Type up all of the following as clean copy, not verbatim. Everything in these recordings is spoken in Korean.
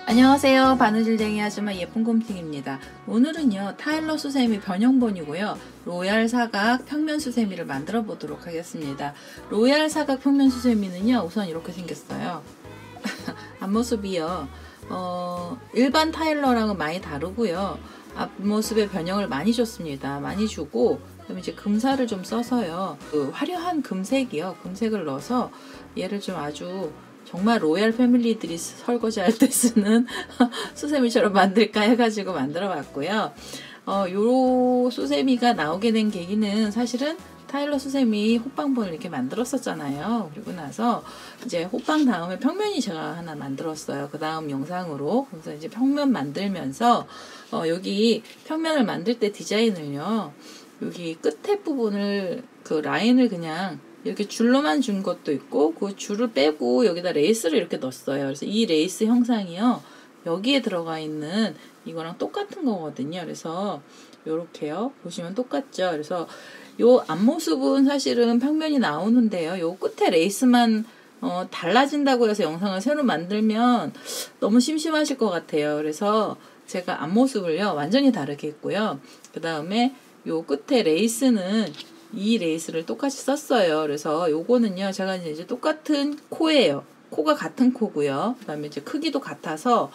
안녕하세요. 바느질쟁이 아줌마 예쁜곰팅입니다. 오늘은요 타일러 수세미 변형본이고요 로얄 사각 평면 수세미를 만들어 보도록 하겠습니다. 로얄 사각 평면 수세미는요 우선 이렇게 생겼어요. 앞모습이요 일반 타일러랑은 많이 다르고요 앞모습의 변형을 많이 줬습니다. 많이 주고 그다음에 이제 금사를 좀 써서요 그 화려한 금색이요 금색을 넣어서 얘를 좀 아주 정말 로얄 패밀리들이 설거지할 때 쓰는 수세미처럼 만들까 해가지고 만들어 봤고요. 요 수세미가 나오게 된 계기는 사실은 타일러 수세미 호빵본을 이렇게 만들었었잖아요. 그리고 나서 이제 호빵 다음에 평면이 제가 하나 만들었어요. 그 다음 영상으로. 그래서 이제 평면 만들면서 여기 평면을 만들 때 디자인을요. 여기 끝에 부분을 그 라인을 그냥 이렇게 줄로만 준 것도 있고 그 줄을 빼고 여기다 레이스를 이렇게 넣었어요. 그래서 이 레이스 형상이요 여기에 들어가 있는 이거랑 똑같은 거거든요. 그래서 요렇게요 보시면 똑같죠. 그래서 요 앞모습은 사실은 평면이 나오는데요 요 끝에 레이스만 달라진다고 해서 영상을 새로 만들면 너무 심심하실 것 같아요. 그래서 제가 앞모습을요 완전히 다르게 했고요. 그 다음에 요 끝에 레이스는 이 레이스를 똑같이 썼어요. 그래서 요거는요 제가 이제 똑같은 코예요. 코가 같은 코고요. 그 다음에 이제 크기도 같아서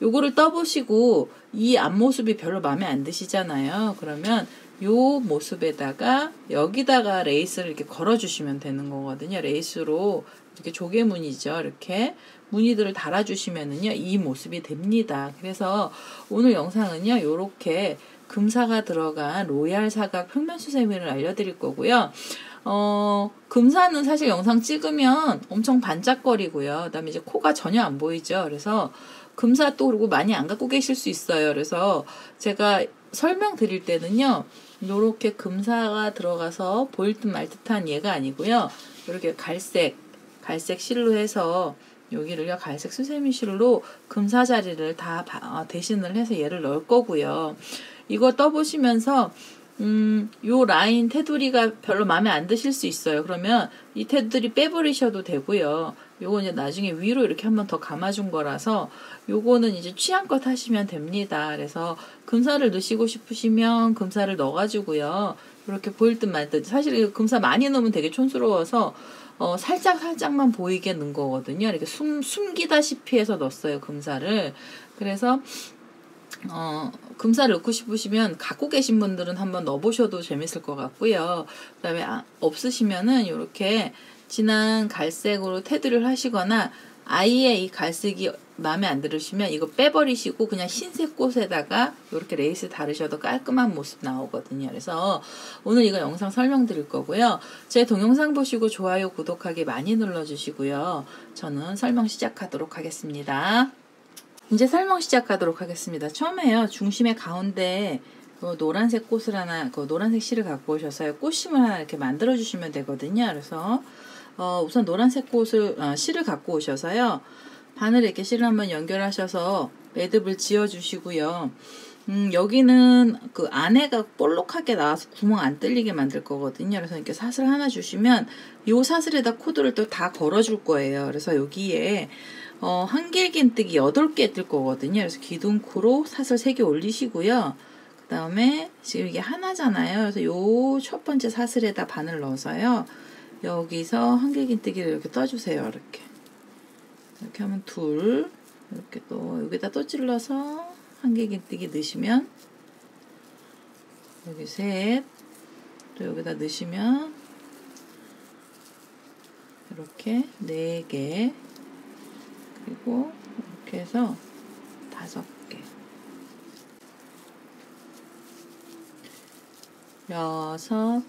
요거를 떠보시고 이 앞모습이 별로 마음에 안 드시잖아요. 그러면 요 모습에다가 여기다가 레이스를 이렇게 걸어 주시면 되는 거거든요. 레이스로 이렇게 조개무늬죠. 이렇게 무늬들을 달아 주시면은요 이 모습이 됩니다. 그래서 오늘 영상은요 요렇게 금사가 들어간 로얄 사각 평면 수세미를 알려드릴 거고요. 금사는 사실 영상 찍으면 엄청 반짝거리고요. 그 다음에 이제 코가 전혀 안 보이죠. 그래서 금사 또 그리고 많이 안 갖고 계실 수 있어요. 그래서 제가 설명드릴 때는요. 이렇게 금사가 들어가서 보일 듯 말 듯한 얘가 아니고요. 이렇게 갈색 실로 해서 여기를요 갈색 수세미 실로 금사 자리를 다 대신을 해서 얘를 넣을 거고요. 이거 떠보시면서 요 라인 테두리가 별로 마음에 안 드실 수 있어요. 그러면 이 테두리 빼버리셔도 되고요. 요거 이제 나중에 위로 이렇게 한번 더 감아준 거라서 요거는 이제 취향껏 하시면 됩니다. 그래서 금사를 넣으시고 싶으시면 금사를 넣어가지고요. 이렇게 보일 듯 말 듯. 사실 금사 많이 넣으면 되게 촌스러워서 살짝만 보이게 넣은 거거든요. 이렇게 숨기다시피 해서 넣었어요. 금사를. 그래서 금사를 넣고 싶으시면 갖고 계신 분들은 한번 넣어보셔도 재밌을 것 같고요. 그 다음에 없으시면은 이렇게 진한 갈색으로 테두리를 하시거나 아예 이 갈색이 마음에 안 들으시면 이거 빼버리시고 그냥 흰색 꽃에다가 이렇게 레이스 다르셔도 깔끔한 모습 나오거든요. 그래서 오늘 이거 영상 설명드릴 거고요. 제 동영상 보시고 좋아요, 구독하기 많이 눌러주시고요. 저는 설명 시작하도록 하겠습니다. 이제 설명 시작하도록 하겠습니다. 처음에요 중심의 가운데 그 노란색 꽃을 하나, 그 노란색 실을 갖고 오셔서요 꽃심을 하나 이렇게 만들어 주시면 되거든요. 그래서 우선 노란색 꽃을 실을 갖고 오셔서요 바늘에 이렇게 실을 한번 연결하셔서 매듭을 지어 주시고요. 여기는 그 안에가 볼록하게 나와서 구멍 안 뚫리게 만들 거거든요. 그래서 이렇게 사슬 하나 주시면 요 사슬에다 코드를 또 다 걸어 줄 거예요. 그래서 여기에 한길긴뜨기 8개 뜰 거거든요. 그래서 기둥코로 사슬 3개 올리시고요. 그 다음에 지금 이게 하나잖아요. 그래서 요 첫 번째 사슬에다 바늘 넣어서요. 여기서 한길긴뜨기를 이렇게 떠주세요. 이렇게 하면 둘, 이렇게 또 여기다 또 찔러서 한길긴뜨기 넣으시면 여기 셋, 또 여기다 넣으시면 이렇게 4개, 그리고 이렇게 해서 5개, 6, 7,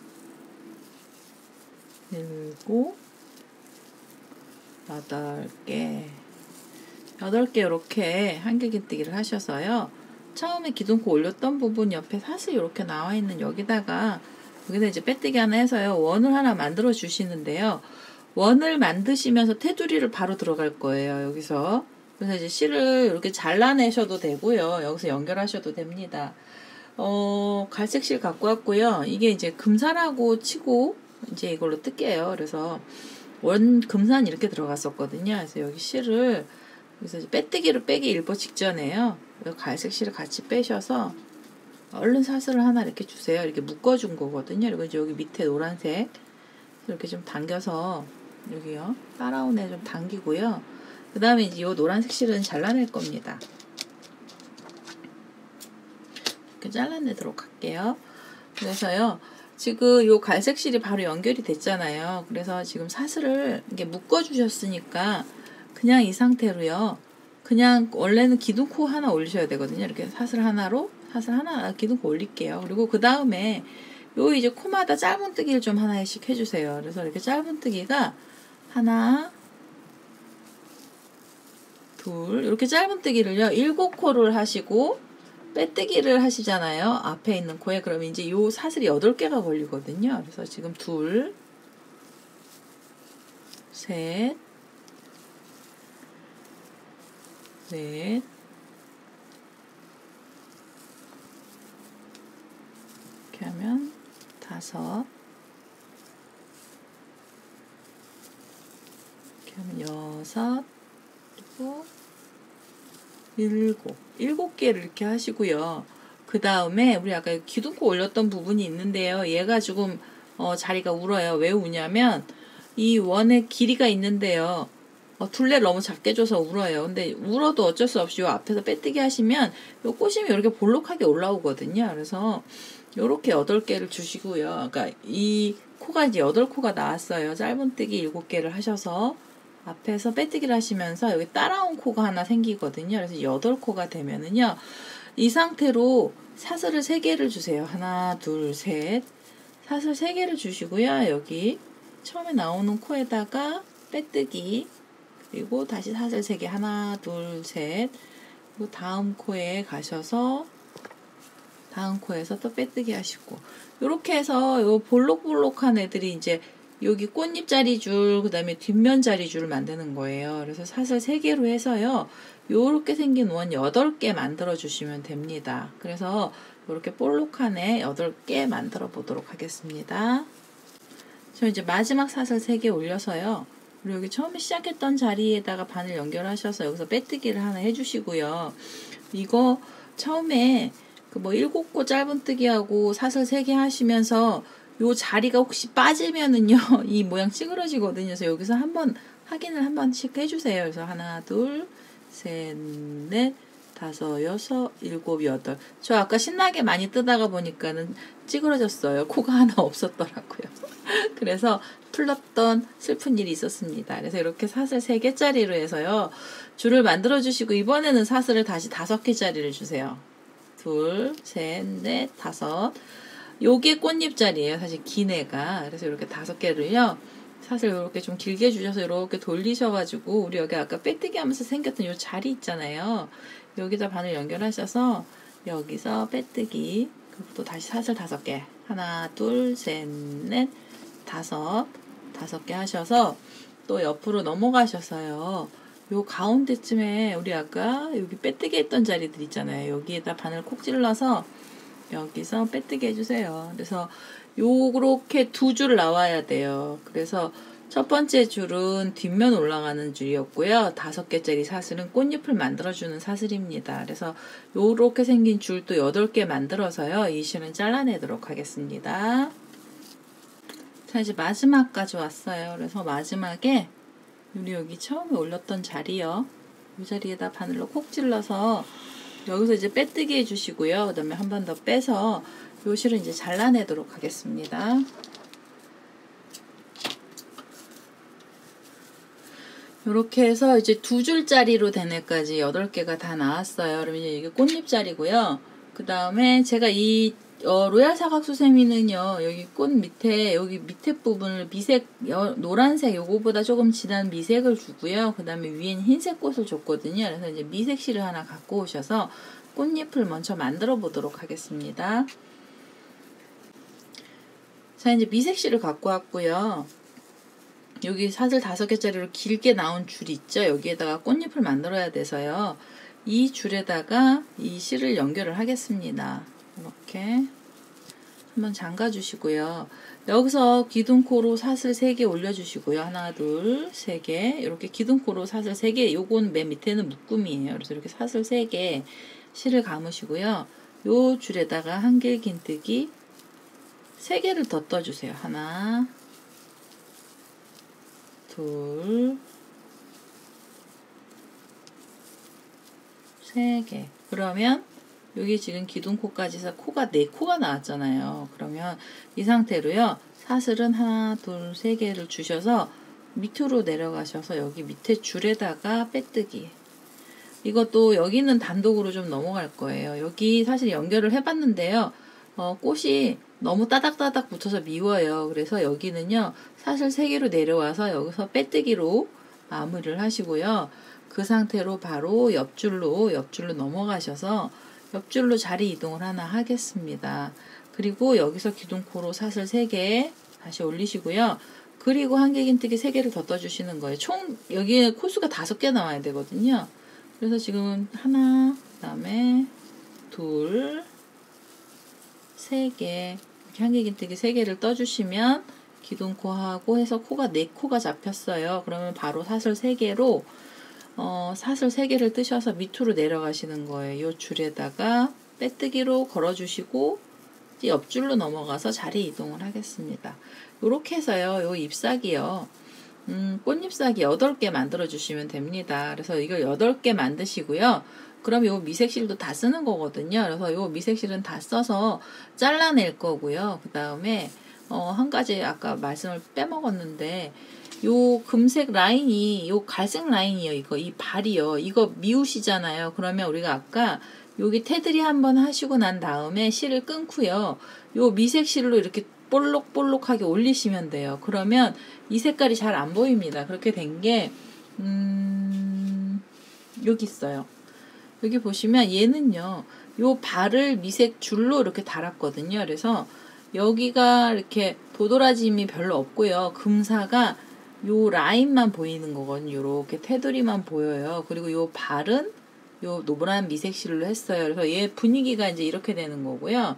8개, 8개 이렇게 한길긴뜨기를 하셔서요. 처음에 기둥코 올렸던 부분 옆에 사슬 이렇게 나와 있는 여기다 이제 빼뜨기 하나 해서요. 원을 하나 만들어 주시는데요. 원을 만드시면서 테두리를 바로 들어갈 거예요. 여기서 그래서 이제 실을 이렇게 잘라내셔도 되고요. 여기서 연결하셔도 됩니다. 갈색 실 갖고 왔고요. 이게 이제 금산하고 치고 이제 이걸로 뜰게요. 그래서 원 금산 이렇게 들어갔었거든요. 그래서 여기 실을 그래서 이제 빼뜨기로 빼기 일보 직전에요. 갈색 실을 같이 빼셔서 얼른 사슬을 하나 이렇게 주세요. 이렇게 묶어준 거거든요. 그리고 이제 여기 밑에 노란색 이렇게 좀 당겨서 여기요. 따라온 애 좀 당기고요. 그 다음에 이제 이 노란색 실은 잘라낼 겁니다. 이렇게 잘라내도록 할게요. 그래서요. 지금 요 갈색 실이 바로 연결이 됐잖아요. 그래서 지금 사슬을 이렇게 묶어 주셨으니까 그냥 이 상태로요. 그냥 원래는 기둥코 하나 올리셔야 되거든요. 이렇게 사슬 하나로 사슬 하나 기둥코 올릴게요. 그리고 그 다음에 요 이제 코마다 짧은뜨기를 좀 하나씩 해주세요. 그래서 이렇게 짧은뜨기가 하나, 둘 이렇게 짧은뜨기를요 7코를 하시고 빼뜨기를 하시잖아요. 앞에 있는 코에. 그러면 이제 요 사슬이 8개가 걸리거든요. 그래서 지금 둘, 셋, 넷, 이렇게 하면 다섯, 이렇게 하면 여섯, 그리고 일곱 개를 이렇게 하시고요. 그 다음에 우리 아까 기둥코 올렸던 부분이 있는데요. 얘가 조금 자리가 울어요. 왜 우냐면 이 원의 길이가 있는데요. 둘레를 너무 작게 줘서 울어요. 근데 울어도 어쩔 수 없이 요 앞에서 빼뜨기 하시면 요 꼬심이 이렇게 볼록하게 올라오거든요. 그래서 요렇게 8개를 주시고요. 그러니까 이 코가 이제 8코가 나왔어요. 짧은뜨기 7개를 하셔서 앞에서 빼뜨기를 하시면서 여기 따라온 코가 하나 생기거든요. 그래서 8코가 되면은요. 이 상태로 사슬을 3개를 주세요. 하나, 둘, 셋. 사슬 3개를 주시고요. 여기 처음에 나오는 코에다가 빼뜨기 그리고 다시 사슬 3개 하나, 둘, 셋. 그리고 다음 코에 가셔서 다음 코에서 또 빼뜨기 하시고 요렇게 해서 요 볼록볼록한 애들이 이제 여기 꽃잎 자리줄, 그 다음에 뒷면 자리줄을 만드는 거예요. 그래서 사슬 3개로 해서요. 요렇게 생긴 원 8개 만들어 주시면 됩니다. 그래서 요렇게 볼록한 애 8개 만들어 보도록 하겠습니다. 저 이제 마지막 사슬 3개 올려서요. 그리고 여기 처음에 시작했던 자리에다가 바늘 연결하셔서 여기서 빼뜨기를 하나 해주시고요. 이거 처음에 그 뭐 7코 짧은뜨기하고 사슬 3개 하시면서 요 자리가 혹시 빠지면은요 이 모양 찌그러지거든요. 그래서 여기서 한번 확인을 한 번씩 해주세요. 그래서 하나, 둘, 셋, 넷, 다섯, 여섯, 일곱, 여덟. 저 아까 신나게 많이 뜨다가 보니까는 찌그러졌어요. 코가 하나 없었더라고요. 그래서 풀렀던 슬픈 일이 있었습니다. 그래서 이렇게 사슬 3개짜리로 해서요. 줄을 만들어 주시고 이번에는 사슬을 다시 5개짜리를 주세요. 둘, 셋, 넷, 다섯. 요게 꽃잎자리예요. 사실 긴 애가. 그래서 이렇게 5개를요. 사슬 이렇게 좀 길게 주셔서 이렇게 돌리셔가지고 우리 여기 아까 빼뜨기 하면서 생겼던 요 자리 있잖아요. 여기다 바늘 연결하셔서 여기서 빼뜨기 그리고 또 다시 사슬 5개 하나, 둘, 셋, 넷, 다섯 5개 하셔서 또 옆으로 넘어가셔서요. 요 가운데쯤에 우리 아까 여기 빼뜨기 했던 자리들 있잖아요. 여기에다 바늘 콕 찔러서 여기서 빼뜨기 해주세요. 그래서 요렇게 2줄 나와야 돼요. 그래서 첫 번째 줄은 뒷면 올라가는 줄이었고요. 5개짜리 사슬은 꽃잎을 만들어주는 사슬입니다. 그래서 요렇게 생긴 줄도 8개 만들어서요. 이 실은 잘라내도록 하겠습니다. 자, 이제 마지막까지 왔어요. 그래서 마지막에 우리 여기 처음에 올렸던 자리요. 이 자리에다 바늘로 콕 찔러서 여기서 이제 빼뜨기 해주시고요. 그 다음에 한 번 더 빼서 요 실을 이제 잘라내도록 하겠습니다. 이렇게 해서 이제 2줄짜리로 된 애까지 8개가 다 나왔어요. 그러면 이게 꽃잎자리고요. 그 다음에 제가 이 로얄 사각수세미는요. 여기 꽃 밑에 여기 밑에 부분을 미색 노란색 요거보다 조금 진한 미색을 주고요. 그 다음에 위엔 흰색 꽃을 줬거든요. 그래서 이제 미색 실을 하나 갖고 오셔서 꽃잎을 먼저 만들어 보도록 하겠습니다. 자, 이제 미색 실을 갖고 왔고요. 여기 사슬 5개짜리로 길게 나온 줄 있죠. 여기에다가 꽃잎을 만들어야 돼서요. 이 줄에다가 이 실을 연결을 하겠습니다. 이렇게 한번 잠가 주시고요. 여기서 기둥코로 사슬 3개 올려주시고요. 하나, 둘, 3개. 이렇게 기둥코로 사슬 3개. 요건 맨 밑에는 묶음이에요. 그래서 이렇게 사슬 3개 실을 감으시고요. 요 줄에다가 한길긴뜨기 3개를 더 떠주세요. 하나, 둘, 3개. 그러면 여기 지금 기둥코까지 해서 코가 4코가 나왔잖아요. 그러면 이 상태로요. 사슬은 하나, 둘, 3개를 주셔서 밑으로 내려가셔서 여기 밑에 줄에다가 빼뜨기. 이것도 여기는 단독으로 좀 넘어갈 거예요. 여기 사실 연결을 해봤는데요. 꽃이 너무 따닥따닥 붙어서 미워요. 그래서 여기는요. 사슬 3개로 내려와서 여기서 빼뜨기로 마무리를 하시고요. 그 상태로 바로 옆줄로 넘어가셔서 옆줄로 자리 이동을 하나 하겠습니다. 그리고 여기서 기둥코로 사슬 3개 다시 올리시고요. 그리고 한길긴뜨기 3개를 더 떠주시는 거예요. 총 여기에 코수가 5개 나와야 되거든요. 그래서 지금 하나, 그 다음에 둘, 3개 이렇게 한길긴뜨기 3개를 떠주시면 기둥코하고 해서 코가 4코가 잡혔어요. 그러면 바로 사슬 3개로 사슬 3개를 뜨셔서 밑으로 내려가시는 거예요. 이 줄에다가 빼뜨기로 걸어주시고 옆줄로 넘어가서 자리 이동을 하겠습니다. 이렇게 해서요. 요 잎사귀요. 꽃잎사귀 8개 만들어 주시면 됩니다. 그래서 이걸 8개 만드시고요. 그럼 요 미색실도 다 쓰는 거거든요. 그래서 요 미색실은 다 써서 잘라낼 거고요. 그 다음에 한 가지 아까 말씀을 빼먹었는데 요 금색 라인이 요 갈색 라인이요. 이거 이 발이요. 이거 미우시잖아요. 그러면 우리가 아까 여기 테두리 한번 하시고 난 다음에 실을 끊고요. 요 미색 실로 이렇게 볼록볼록하게 올리시면 돼요. 그러면 이 색깔이 잘 안 보입니다. 그렇게 된 게 여기 있어요. 여기 보시면 얘는요. 요 발을 미색 줄로 이렇게 달았거든요. 그래서 여기가 이렇게 도드라짐이 별로 없고요. 금사가 요 라인만 보이는 거거든요. 요렇게 테두리만 보여요. 그리고 요 발은 요 노란 미색실로 했어요. 그래서 얘 분위기가 이제 이렇게 되는 거고요.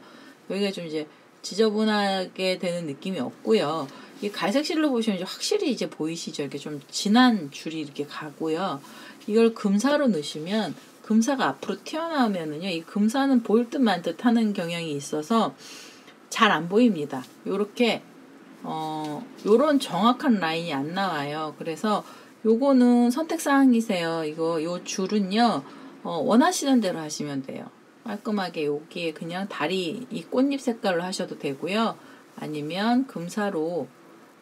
여기가 좀 이제 지저분하게 되는 느낌이 없고요. 이 갈색 실로 보시면 이제 확실히 이제 보이시죠? 이렇게 좀 진한 줄이 이렇게 가고요. 이걸 금사로 넣으시면 금사가 앞으로 튀어나오면은요. 이 금사는 보일 듯 말 듯 하는 경향이 있어서 잘 안 보입니다. 요렇게 요런 정확한 라인이 안 나와요. 그래서 요거는 선택사항이세요. 요 줄은요, 원하시는 대로 하시면 돼요. 깔끔하게 여기에 그냥 다리, 이 꽃잎 색깔로 하셔도 되고요. 아니면 금사로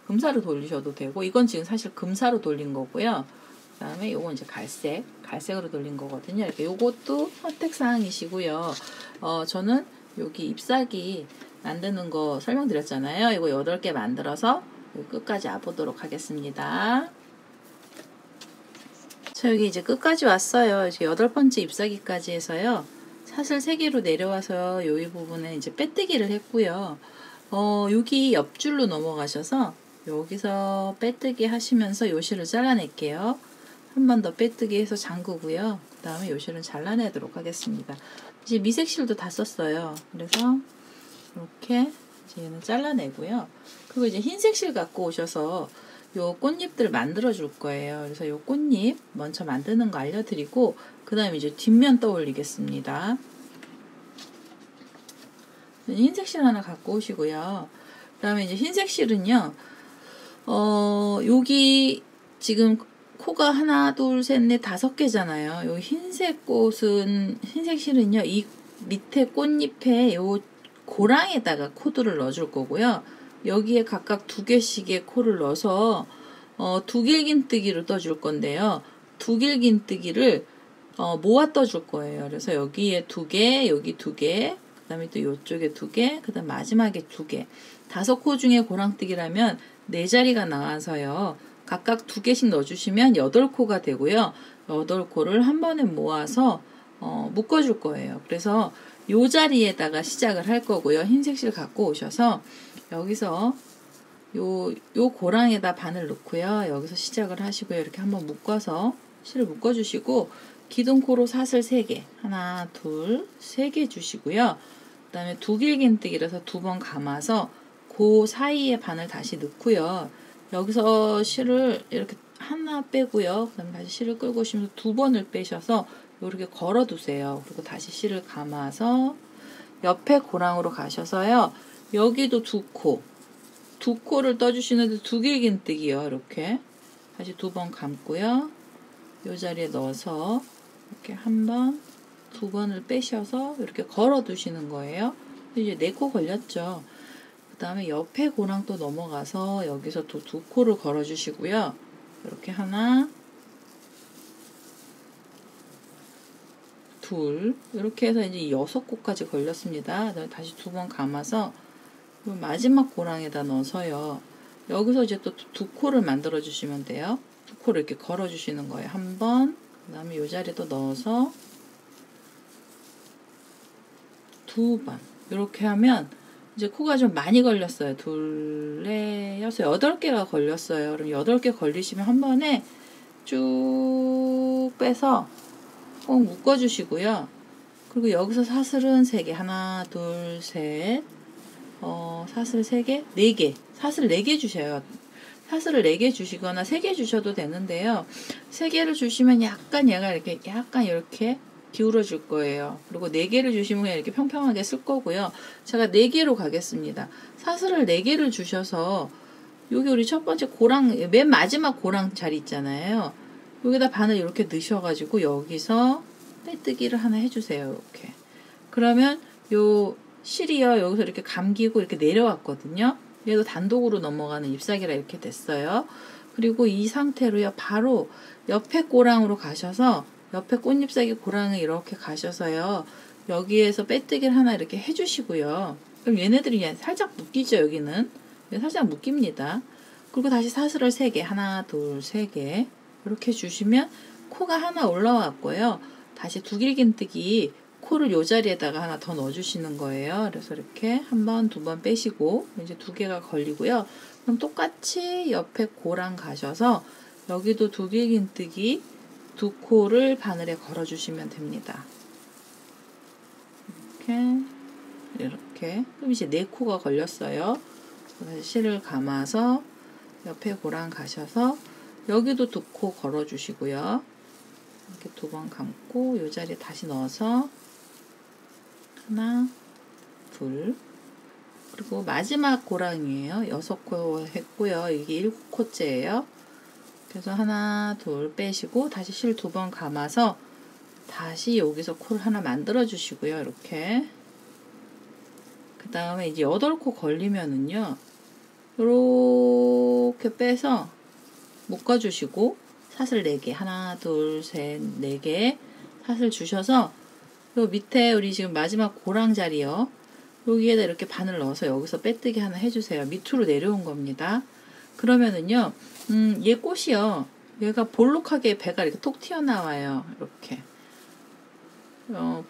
돌리셔도 되고, 이건 지금 사실 금사로 돌린 거고요. 그 다음에 요건 이제 갈색으로 돌린 거거든요. 이렇게 요것도 선택사항이시고요. 저는 여기 잎사귀 만드는 거 설명드렸잖아요. 이거 8개 만들어서 끝까지 와보도록 하겠습니다. 자, 여기 이제 끝까지 왔어요. 이제 8번째 잎사귀까지 해서요. 사슬 3개로 내려와서 이 부분에 이제 빼뜨기를 했고요. 여기 옆줄로 넘어가셔서 여기서 빼뜨기 하시면서 요 실을 잘라낼게요. 한 번 더 빼뜨기 해서 잠그고요. 그 다음에 요 실은 잘라내도록 하겠습니다. 이제 미색실도 다 썼어요. 그래서 이렇게 이제 얘는 잘라내고요. 그리고 이제 흰색 실 갖고 오셔서 요 꽃잎들 만들어 줄 거예요. 그래서 요 꽃잎 먼저 만드는 거 알려드리고 그 다음에 이제 뒷면 떠올리겠습니다. 흰색 실 하나 갖고 오시고요. 그 다음에 이제 흰색 실은요. 여기 지금 코가 하나, 둘, 셋, 넷, 5개잖아요. 요 흰색 실은요. 이 밑에 꽃잎에 요 고랑에다가 코드를 넣어줄 거고요. 여기에 각각 2개씩의 코를 넣어서 두길긴뜨기로 떠줄 건데요. 두길긴뜨기를 모아 떠줄 거예요. 그래서 여기에 2개, 여기 2개, 그 다음에 또 이쪽에 2개, 그 다음 마지막에 2개. 5코 중에 고랑뜨기라면 4자리가 나와서요. 각각 2개씩 넣어주시면 8코가 되고요. 8코를 한 번에 모아서 묶어줄 거예요. 그래서 요 자리에다가 시작을 할 거고요. 흰색 실 갖고 오셔서 여기서 요 고랑에다 바늘 넣고요. 여기서 시작을 하시고요. 이렇게 한번 묶어서 실을 묶어주시고 기둥코로 사슬 3개, 하나, 둘, 3개 주시고요. 그 다음에 두길긴뜨기라서 2번 감아서 그 사이에 바늘 다시 넣고요. 여기서 실을 이렇게 하나 빼고요. 그 다음에 다시 실을 끌고 오시면서 2번을 빼셔서 이렇게 걸어 두세요. 그리고 다시 실을 감아서 옆에 고랑으로 가셔서요. 여기도 두 코를 떠주시는데 두길긴뜨기요. 이렇게 다시 2번 감고요. 이 자리에 넣어서 이렇게 한 번, 2번을 빼셔서 이렇게 걸어 두시는 거예요. 이제 4코 걸렸죠. 그 다음에 옆에 고랑 또 넘어가서 여기서 또 2코를 걸어 주시고요. 이렇게 하나, 둘, 이렇게 해서 이제 6코까지 걸렸습니다. 다시 2번 감아서 마지막 고랑에다 넣어서요. 여기서 이제 또 2코를 만들어 주시면 돼요. 2코를 이렇게 걸어 주시는 거예요. 한 번, 그 다음에 이 자리에도 넣어서 2번. 이렇게 하면 이제 코가 좀 많이 걸렸어요. 둘, 넷, 여섯, 8개가 걸렸어요. 그럼 8개 걸리시면 한 번에 쭉 빼서 꼭 묶어 주시고요. 그리고 여기서 사슬은 3개. 하나, 둘, 셋. 사슬 3개? 4개. 사슬 4개 주셔요. 사슬을 4개 주시거나 3개 주셔도 되는데요. 3개를 주시면 약간 얘가 이렇게 기울어 줄 거예요. 그리고 4개를 주시면 그냥 이렇게 평평하게 쓸 거고요. 제가 4개로 가겠습니다. 사슬을 4개를 주셔서 여기 우리 첫 번째 고랑, 맨 마지막 고랑 자리 있잖아요. 여기다 바늘 이렇게 넣으셔가지고 여기서 빼뜨기를 하나 해주세요. 이렇게. 그러면 요 실이요. 여기서 이렇게 감기고 이렇게 내려왔거든요. 얘도 단독으로 넘어가는 잎사귀라 이렇게 됐어요. 그리고 이 상태로요. 바로 옆에 고랑으로 가셔서 옆에 꽃잎사귀 고랑을 이렇게 가셔서요. 여기에서 빼뜨기를 하나 이렇게 해주시고요. 그럼 얘네들이 살짝 묶이죠. 여기는. 살짝 묶입니다. 그리고 다시 사슬을 3개. 하나, 둘, 3개. 이렇게 주시면 코가 하나 올라왔고요. 다시 두길긴뜨기 코를 요 자리에다가 하나 더 넣어주시는 거예요. 그래서 이렇게 한 번, 2번 빼시고 이제 2개가 걸리고요. 그럼 똑같이 옆에 고랑 가셔서 여기도 두길긴뜨기 2코를 바늘에 걸어주시면 됩니다. 이렇게. 그럼 이제 4코가 걸렸어요. 다시 실을 감아서 옆에 고랑 가셔서 여기도 2코 걸어주시고요. 이렇게 2번 감고 이 자리에 다시 넣어서 하나, 둘, 그리고 마지막 고랑이에요. 6코 했고요. 이게 7코째예요. 그래서 하나, 둘 빼시고 다시 실 2번 감아서 다시 여기서 코를 하나 만들어 주시고요. 이렇게. 그 다음에 이제 8코 걸리면은요. 이렇게 빼서 묶어 주시고 사슬 4개. 하나, 둘, 셋, 4개. 사슬 주셔서 요 밑에 우리 지금 마지막 고랑 자리요. 여기에다 이렇게 바늘 넣어서 여기서 빼뜨기 하나 해주세요. 밑으로 내려온 겁니다. 그러면은요, 얘 꽃이요. 얘가 볼록하게 배가 이렇게 톡 튀어나와요. 이렇게.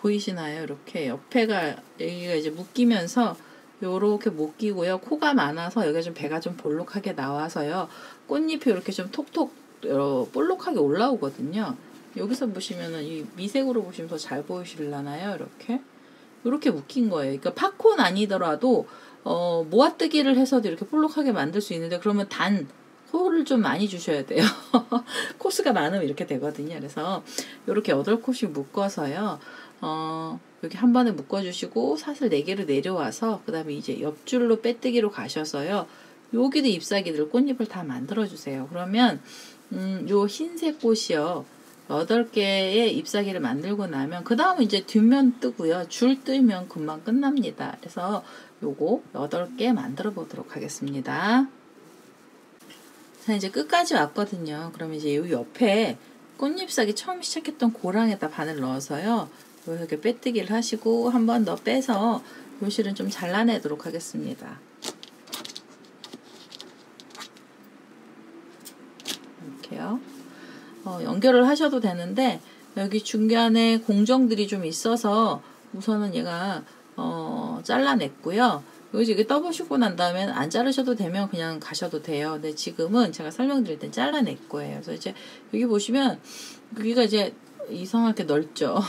보이시나요? 이렇게 옆에가, 여기가 이제 묶이면서 요렇게 묶이고요. 코가 많아서 여기가 좀 배가 좀 볼록하게 나와서요. 꽃잎이 이렇게 좀 톡톡, 볼록하게 올라오거든요. 여기서 보시면은 이 미색으로 보시면 더 잘 보이실라나요? 이렇게 묶인 거예요. 그러니까 팝콘 아니더라도 모아뜨기를 해서도 이렇게 볼록하게 만들 수 있는데 그러면 코를 좀 많이 주셔야 돼요. 코스가 많으면 이렇게 되거든요. 그래서 이렇게 8코씩 묶어서요. 여기 한 번에 묶어주시고 사슬 4개를 내려와서 그 다음에 이제 옆줄로 빼뜨기로 가셔서요. 여기도 잎사귀들 꽃잎을 다 만들어 주세요. 그러면 요 흰색 꽃이요. 8개의 잎사귀를 만들고 나면 그 다음은 이제 뒷면 뜨고요. 줄 뜨면 금방 끝납니다. 그래서 요거 8개 만들어 보도록 하겠습니다. 자, 이제 끝까지 왔거든요. 그럼 이제 요 옆에 꽃잎사귀 처음 시작했던 고랑에다 바늘 넣어서요. 이렇게 빼뜨기를 하시고 한 번 더 빼서 요 실은 좀 잘라내도록 하겠습니다. 이렇게요. 연결을 하셔도 되는데 여기 중간에 공정들이 좀 있어서 우선은 얘가 잘라냈고요. 여기 이렇게 떠보시고 난 다음엔 안 자르셔도 되면 그냥 가셔도 돼요. 근데 지금은 제가 설명드릴 땐 잘라낼 거예요. 그래서 이제 여기 보시면 여기가 이제 이상하게 넓죠.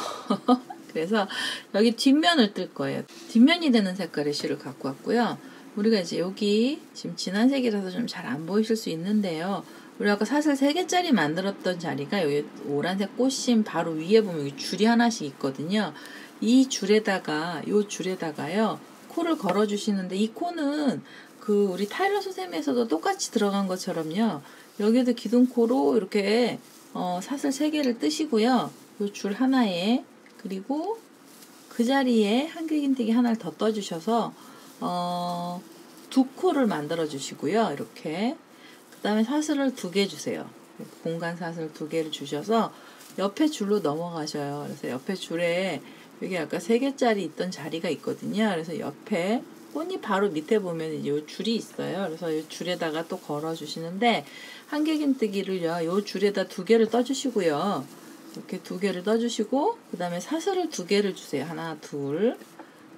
그래서 여기 뒷면을 뜰 거예요. 뒷면이 되는 색깔의 실을 갖고 왔고요. 우리가 이제 여기 지금 진한 색이라서 좀 잘 안 보이실 수 있는데요. 우리 아까 사슬 3개짜리 만들었던 자리가 여기 오란색 꽃심 바로 위에 보면 여기 줄이 하나씩 있거든요. 이 줄에다가 요 줄에다가요 코를 걸어 주시는데, 이 코는 그 우리 타일러 수세미에서도 똑같이 들어간 것처럼요, 여기도 기둥코로 이렇게 사슬 3개를 뜨시고요, 요 줄 하나에 그리고 그 자리에 한길긴뜨기 하나를 더 떠주셔서 2코를 만들어 주시고요. 이렇게 그 다음에 사슬을 2개 주세요. 공간 사슬 2개를 주셔서 옆에 줄로 넘어가셔요. 그래서 옆에 줄에 여기 아까 3개짜리 있던 자리가 있거든요. 그래서 옆에 꽃잎 바로 밑에 보면 이제 요 줄이 있어요. 그래서 이 줄에다가 또 걸어 주시는데, 한길긴뜨기를요 요 줄에다 2개를 떠주시고요. 이렇게 2개를 떠주시고 그 다음에 사슬을 2개를 주세요. 하나, 둘,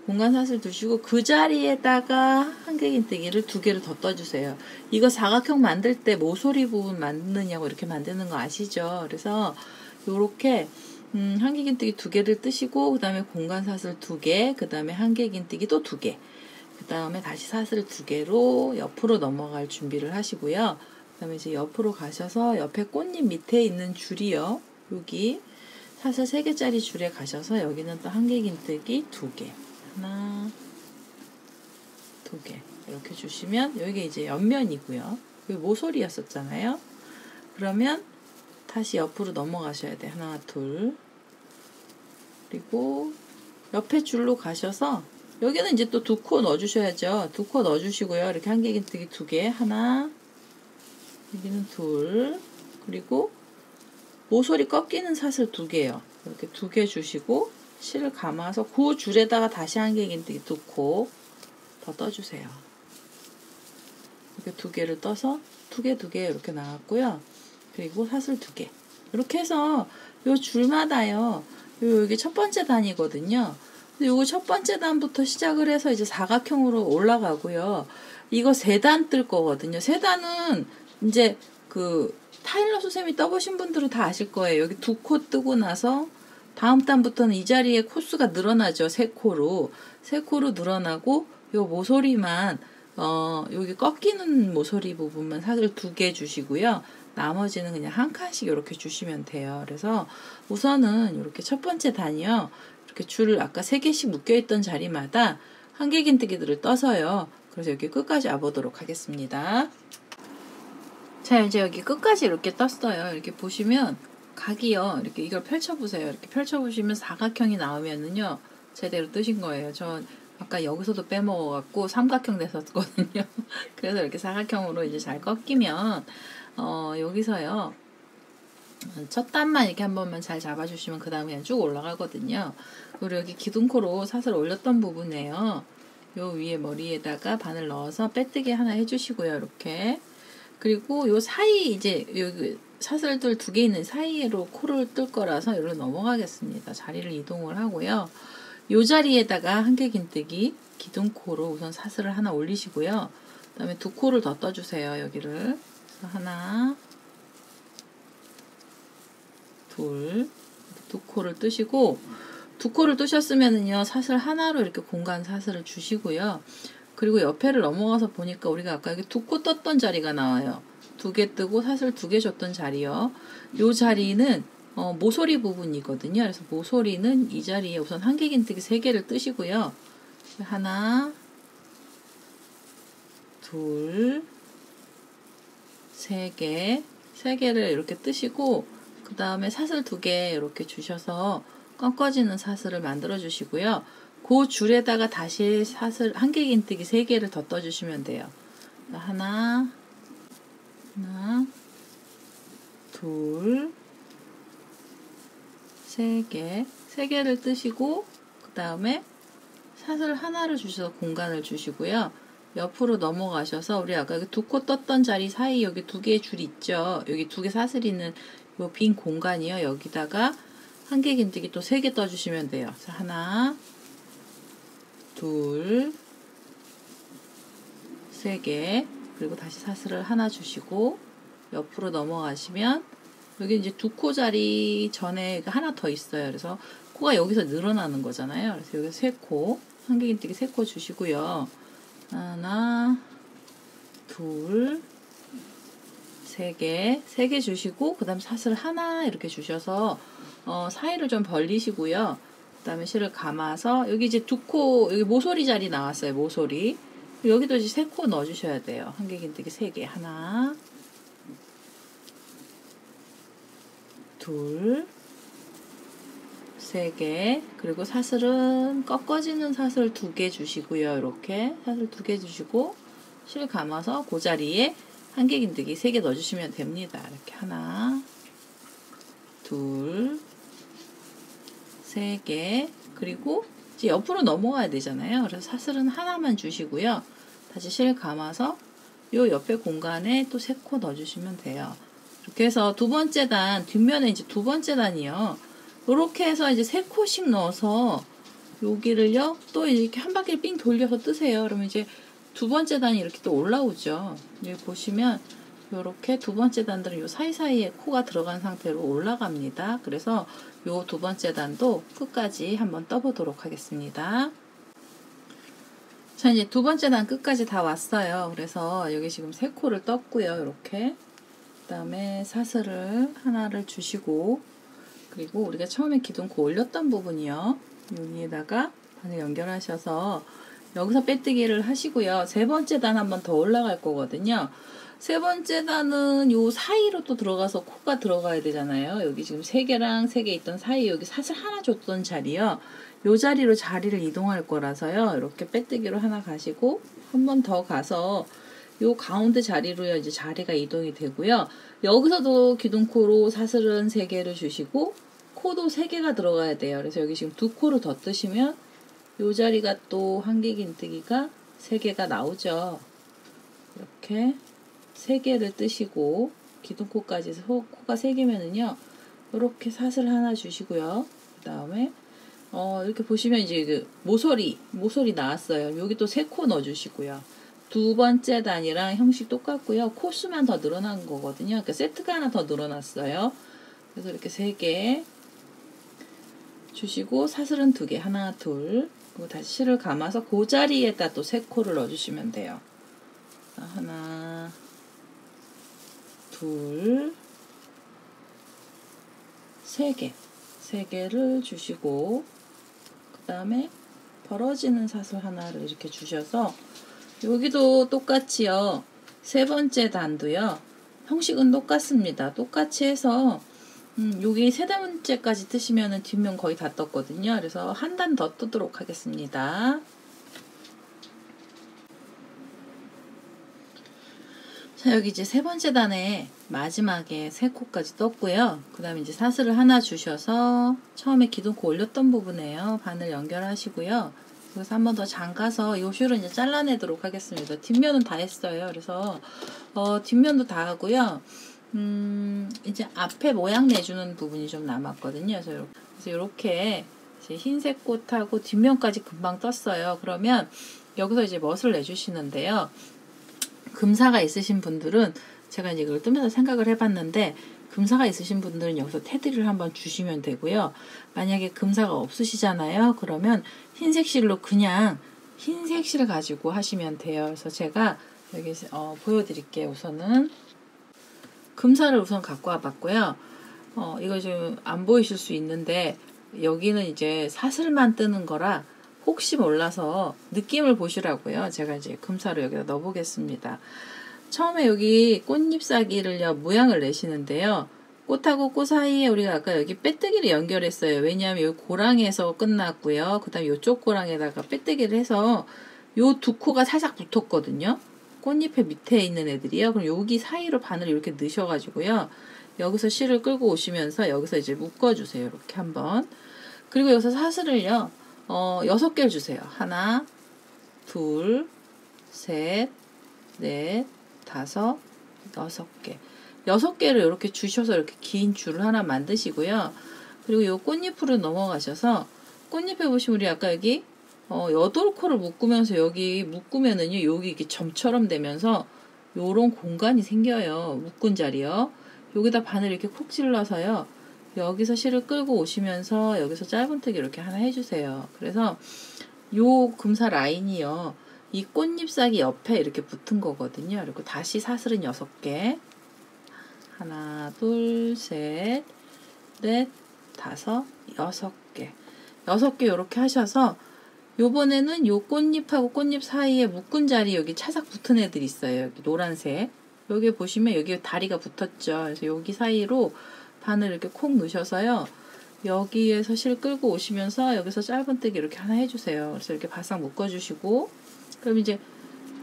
공간 사슬 두시고 그 자리에다가 한길긴뜨기를 2개를 더 떠주세요. 이거 사각형 만들 때 모서리 부분 만드느냐고 이렇게 만드는 거 아시죠? 그래서 요렇게 한길긴뜨기 2개를 뜨시고 그 다음에 공간 사슬 2개, 그 다음에 한길긴뜨기 또 2개, 그 다음에 다시 사슬 2개로 옆으로 넘어갈 준비를 하시고요. 그 다음에 이제 옆으로 가셔서 옆에 꽃잎 밑에 있는 줄이요, 여기 사슬 3개짜리 줄에 가셔서 여기는 또 한길긴뜨기 2개, 하나, 2개 이렇게 주시면 여기 이제 옆면이고요. 여기 모서리였었잖아요. 그러면 다시 옆으로 넘어가셔야 돼. 하나, 둘, 그리고 옆에 줄로 가셔서 여기는 이제 또 2코 넣어주셔야죠. 2코 넣어주시고요. 이렇게 한길긴뜨기 2개, 하나, 여기는 둘, 그리고 모서리 꺾이는 사슬 2개요. 이렇게 2개 주시고 실을 감아서 그 줄에다가 다시 한길긴뜨기 2코 더 떠주세요. 이렇게 2개를 떠서 2개, 2개 이렇게 나왔고요. 그리고 사슬 2개. 이렇게 해서 요 줄마다요, 여기 첫 번째 단이거든요. 요거 첫 번째 단부터 시작을 해서 이제 사각형으로 올라가고요. 이거 3단 뜰 거거든요. 3단은 이제 그 타일러 수세미 떠보신 분들은 다 아실 거예요. 여기 2코 뜨고 나서 다음 단부터는 이 자리에 코수가 늘어나죠. 3코로. 3코로 늘어나고 요 모서리만 여기 꺾이는 모서리 부분만 사슬 2개 주시고요. 나머지는 그냥 한 칸씩 이렇게 주시면 돼요. 그래서 우선은 이렇게 첫 번째 단이요, 이렇게 줄을 아까 3개씩 묶여있던 자리마다 한길긴뜨기들을 떠서요. 그래서 여기 끝까지 와보도록 하겠습니다. 자, 이제 여기 끝까지 이렇게 떴어요. 이렇게 보시면 각이요, 이렇게 이걸 펼쳐보세요. 이렇게 펼쳐보시면 사각형이 나오면은요 제대로 뜨신 거예요. 전 아까 여기서도 빼먹어갖고 삼각형 됐었거든요. 그래서 이렇게 사각형으로 이제 잘 꺾이면 여기서요 첫 단만 이렇게 한 번만 잘 잡아주시면 그 다음에 그냥 쭉 올라가거든요. 그리고 여기 기둥코로 사슬 올렸던 부분에요, 요 위에 머리에다가 바늘 넣어서 빼뜨기 하나 해주시고요. 이렇게. 그리고 요 사이 이제 여기 사슬들 2개 있는 사이로 코를 뜰 거라서 여기로 넘어가겠습니다. 자리를 이동을 하고요. 요 자리에다가 한길긴뜨기 기둥코로 우선 사슬을 하나 올리시고요. 그 다음에 2코를 더 떠주세요. 여기를. 하나, 둘, 2코를 뜨시고, 2코를 뜨셨으면은요 사슬 하나로 이렇게 공간 사슬을 주시고요. 그리고 옆에를 넘어가서 보니까 우리가 아까 여기 2코 떴던 자리가 나와요. 2개 뜨고 사슬 2개 줬던 자리요. 요 자리는 모서리 부분이거든요. 그래서 모서리는 이 자리에 우선 한길긴뜨기 3개를 뜨시고요. 하나, 둘, 3개, 3개를 이렇게 뜨시고 그 다음에 사슬 2개 이렇게 주셔서 꺾어지는 사슬을 만들어 주시고요. 그 줄에다가 다시 사슬 한길긴뜨기 3개를 더 떠주시면 돼요. 하나, 둘, 3개, 3개를 뜨시고 그 다음에 사슬 하나를 주셔서 공간을 주시고요. 옆으로 넘어가셔서 우리 아까 2코 떴던 자리 사이 여기 2개의 줄 있죠. 여기 2개 사슬 있는 요 빈 공간이요. 여기다가 한길긴뜨기 또 3개 떠주시면 돼요. 그래서 하나, 둘, 3개, 그리고 다시 사슬을 하나 주시고 옆으로 넘어가시면 여기 이제 2코짜리 전에 하나 더 있어요. 그래서 코가 여기서 늘어나는 거잖아요. 그래서 여기서 3코, 한길긴뜨기 3코 주시고요. 하나, 둘, 3개 주시고, 그 다음 사슬 하나 이렇게 주셔서 사이를 좀 벌리시고요. 그 다음에 실을 감아서 여기 이제 2코, 여기 모서리 자리 나왔어요. 모서리. 여기도 이제 3코 넣어주셔야 돼요. 한길긴뜨기 3개. 하나, 둘, 3개. 그리고 사슬은 꺾어지는 사슬 2개 주시고요. 이렇게 사슬 2개 주시고 실 감아서 그 자리에 한길긴뜨기 3개 넣어주시면 됩니다. 이렇게 하나, 둘, 3개. 그리고 이제 옆으로 넘어가야 되잖아요. 그래서 사슬은 하나만 주시고요. 다시 실 감아서 요 옆에 공간에 또 3코 넣어주시면 돼요. 이렇게 해서 두 번째 단, 뒷면에 이제 두 번째 단이요. 이렇게 해서 이제 3코씩 넣어서 여기를요, 또 이렇게 한 바퀴를 삥 돌려서 뜨세요. 그러면 이제 두 번째 단이 이렇게 또 올라오죠. 여기 보시면 이렇게 두 번째 단들은 요 사이사이에 코가 들어간 상태로 올라갑니다. 그래서 요 두 번째 단도 끝까지 한번 떠보도록 하겠습니다. 자, 이제 두 번째 단 끝까지 다 왔어요. 그래서 여기 지금 3코를 떴고요. 이렇게. 그 다음에 사슬을 하나를 주시고, 그리고 우리가 처음에 기둥코 올렸던 부분이요. 여기에다가 바늘 연결하셔서 여기서 빼뜨기를 하시고요. 세 번째 단 한 번 더 올라갈 거거든요. 세 번째 단은 요 사이로 또 들어가서 코가 들어가야 되잖아요. 여기 지금 3개랑 3개 있던 사이, 여기 사슬 하나 줬던 자리요. 요 자리로 자리를 이동할 거라서요. 이렇게 빼뜨기로 하나 가시고 한 번 더 가서 요 가운데 자리로요. 이제 자리가 이동이 되고요. 여기서도 기둥코로 사슬은 3개를 주시고 코도 3개가 들어가야 돼요. 그래서 여기 지금 2코를 더 뜨시면 요 자리가 또 한길긴뜨기가 3개가 나오죠. 이렇게 3개를 뜨시고 기둥코까지 해서 코가 3개면은요. 이렇게 사슬 하나 주시고요. 그 다음에 이렇게 보시면 이제 그 모서리 나왔어요. 여기 또 3코 넣어주시고요. 두 번째 단이랑 형식 똑같고요. 코수만 더 늘어난 거거든요. 그러니까 세트가 하나 더 늘어났어요. 그래서 이렇게 3개 주시고 사슬은 2개, 하나, 둘, 그리고 다시 실을 감아서 그 자리에다 또 3코를 넣어주시면 돼요. 하나, 둘, 3개를 주시고, 그 다음에 벌어지는 사슬 하나를 이렇게 주셔서 여기도 똑같이요. 세 번째 단도요. 형식은 똑같습니다. 똑같이 해서 여기 세 번째까지 뜨시면은 뒷면 거의 다 떴거든요. 그래서 한 단 더 뜨도록 하겠습니다. 자, 여기 이제 세 번째 단에 마지막에 3코까지 떴고요. 그 다음에 이제 사슬을 하나 주셔서 처음에 기둥코 올렸던 부분에요. 바늘 연결하시고요. 그래서 한 번 더 잠가서 요 슈를 이제 잘라내도록 하겠습니다. 뒷면은 다 했어요. 그래서 뒷면도 다 하고요. 이제 앞에 모양 내주는 부분이 좀 남았거든요. 그래서 이렇게 이제 흰색 꽃하고 뒷면까지 금방 떴어요. 그러면 여기서 이제 멋을 내주시는데요. 금사가 있으신 분들은 제가 이제 이걸 뜨면서 생각을 해봤는데 금사가 있으신 분들은 여기서 테두리를 한번 주시면 되고요. 만약에 금사가 없으시잖아요. 그러면 흰색 실로 그냥 흰색 실을 가지고 하시면 돼요. 그래서 제가 여기 보여드릴게요. 우선은 금사를 우선 갖고 와봤고요. 이거 좀 안 보이실 수 있는데 여기는 이제 사슬만 뜨는 거라 혹시 몰라서 느낌을 보시라고요. 제가 이제 금사를 여기다 넣어보겠습니다. 처음에 여기 꽃잎사기를요, 모양을 내시는데요. 꽃하고 꽃 사이에 우리가 아까 여기 빼뜨기를 연결했어요. 왜냐하면 여기 고랑에서 끝났고요. 그 다음에 이쪽 고랑에다가 빼뜨기를 해서 요 두 코가 살짝 붙었거든요. 꽃잎의 밑에 있는 애들이요. 그럼 여기 사이로 바늘을 이렇게 넣으셔가지고요. 여기서 실을 끌고 오시면서 여기서 이제 묶어주세요. 이렇게 한번. 그리고 여기서 사슬을요. 6개를 주세요. 하나, 둘, 셋, 넷, 다섯, 6개. 6개를 이렇게 주셔서 이렇게 긴 줄을 하나 만드시고요. 그리고 이 꽃잎으로 넘어가셔서 꽃잎에 보시면 우리 아까 여기 여덟 코를 묶으면서 여기 묶으면은요, 여기 이렇게 점처럼 되면서 요런 공간이 생겨요. 묶은 자리요. 여기다 바늘 이렇게 콕 찔러서요. 여기서 실을 끌고 오시면서 여기서 짧은뜨기 이렇게 하나 해주세요. 그래서 요 금사 라인이요. 이 꽃잎사기 옆에 이렇게 붙은 거거든요. 그리고 다시 사슬은 6개. 하나, 둘, 셋, 넷, 다섯, 6개. 6개 이렇게 하셔서 요번에는 요 꽃잎하고 꽃잎 사이에 묶은 자리 여기 차삭 붙은 애들 있어요. 여기 노란색. 여기 보시면 여기 다리가 붙었죠. 그래서 여기 사이로 바늘 이렇게 콕 넣으셔서요. 여기에서 실 끌고 오시면서 여기서 짧은뜨기 이렇게 하나 해주세요. 그래서 이렇게 바싹 묶어주시고, 그럼 이제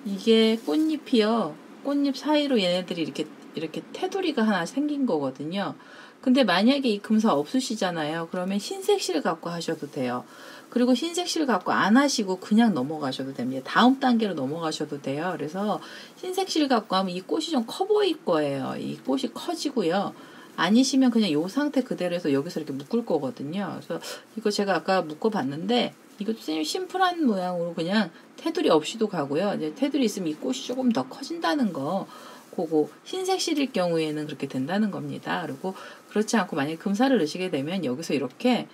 이게 꽃잎이요. 꽃잎 사이로 얘네들이 이렇게 테두리가 하나 생긴 거거든요. 근데 만약에 이 금사 없으시잖아요. 그러면 흰색 실 갖고 하셔도 돼요. 그리고 흰색 실 갖고 안 하시고 그냥 넘어가셔도 됩니다. 다음 단계로 넘어가셔도 돼요. 그래서 흰색 실 갖고 하면 이 꽃이 좀 커 보일 거예요. 이 꽃이 커지고요. 아니시면 그냥 이 상태 그대로 해서 여기서 이렇게 묶을 거거든요. 그래서 이거 제가 아까 묶어봤는데 이것도 심플한 모양으로 그냥 테두리 없이도 가고요. 이제 테두리 있으면 이 꽃이 조금 더 커진다는 거, 그거 흰색 실일 경우에는 그렇게 된다는 겁니다. 그리고 그렇지 않고 만약에 금사를 넣으시게 되면 여기서 이렇게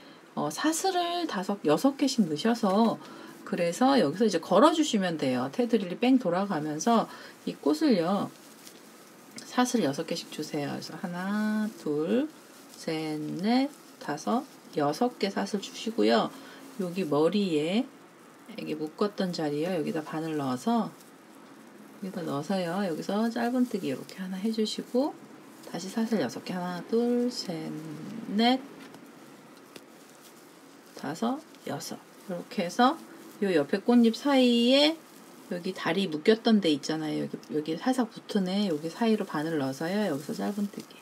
사슬을 6개씩 넣으셔서, 그래서 여기서 이제 걸어주시면 돼요. 테두리를 뺑 돌아가면서 이 꽃을요, 사슬 6개씩 주세요. 그래서 하나, 둘, 셋, 넷, 다섯, 6개 사슬 주시고요. 여기 머리에 여기 묶었던 자리에 여기다 바늘 넣어서 여기다 넣어서요. 여기서 짧은뜨기 이렇게 하나 해주시고 다시 사슬 6개, 하나, 둘, 셋, 넷, 다섯, 6 이렇게 해서 요 옆에 꽃잎 사이에 여기 다리 묶였던 데 있잖아요. 여기 살짝 붙은 애 여기 사이로 바늘 넣어서요. 여기서 짧은뜨기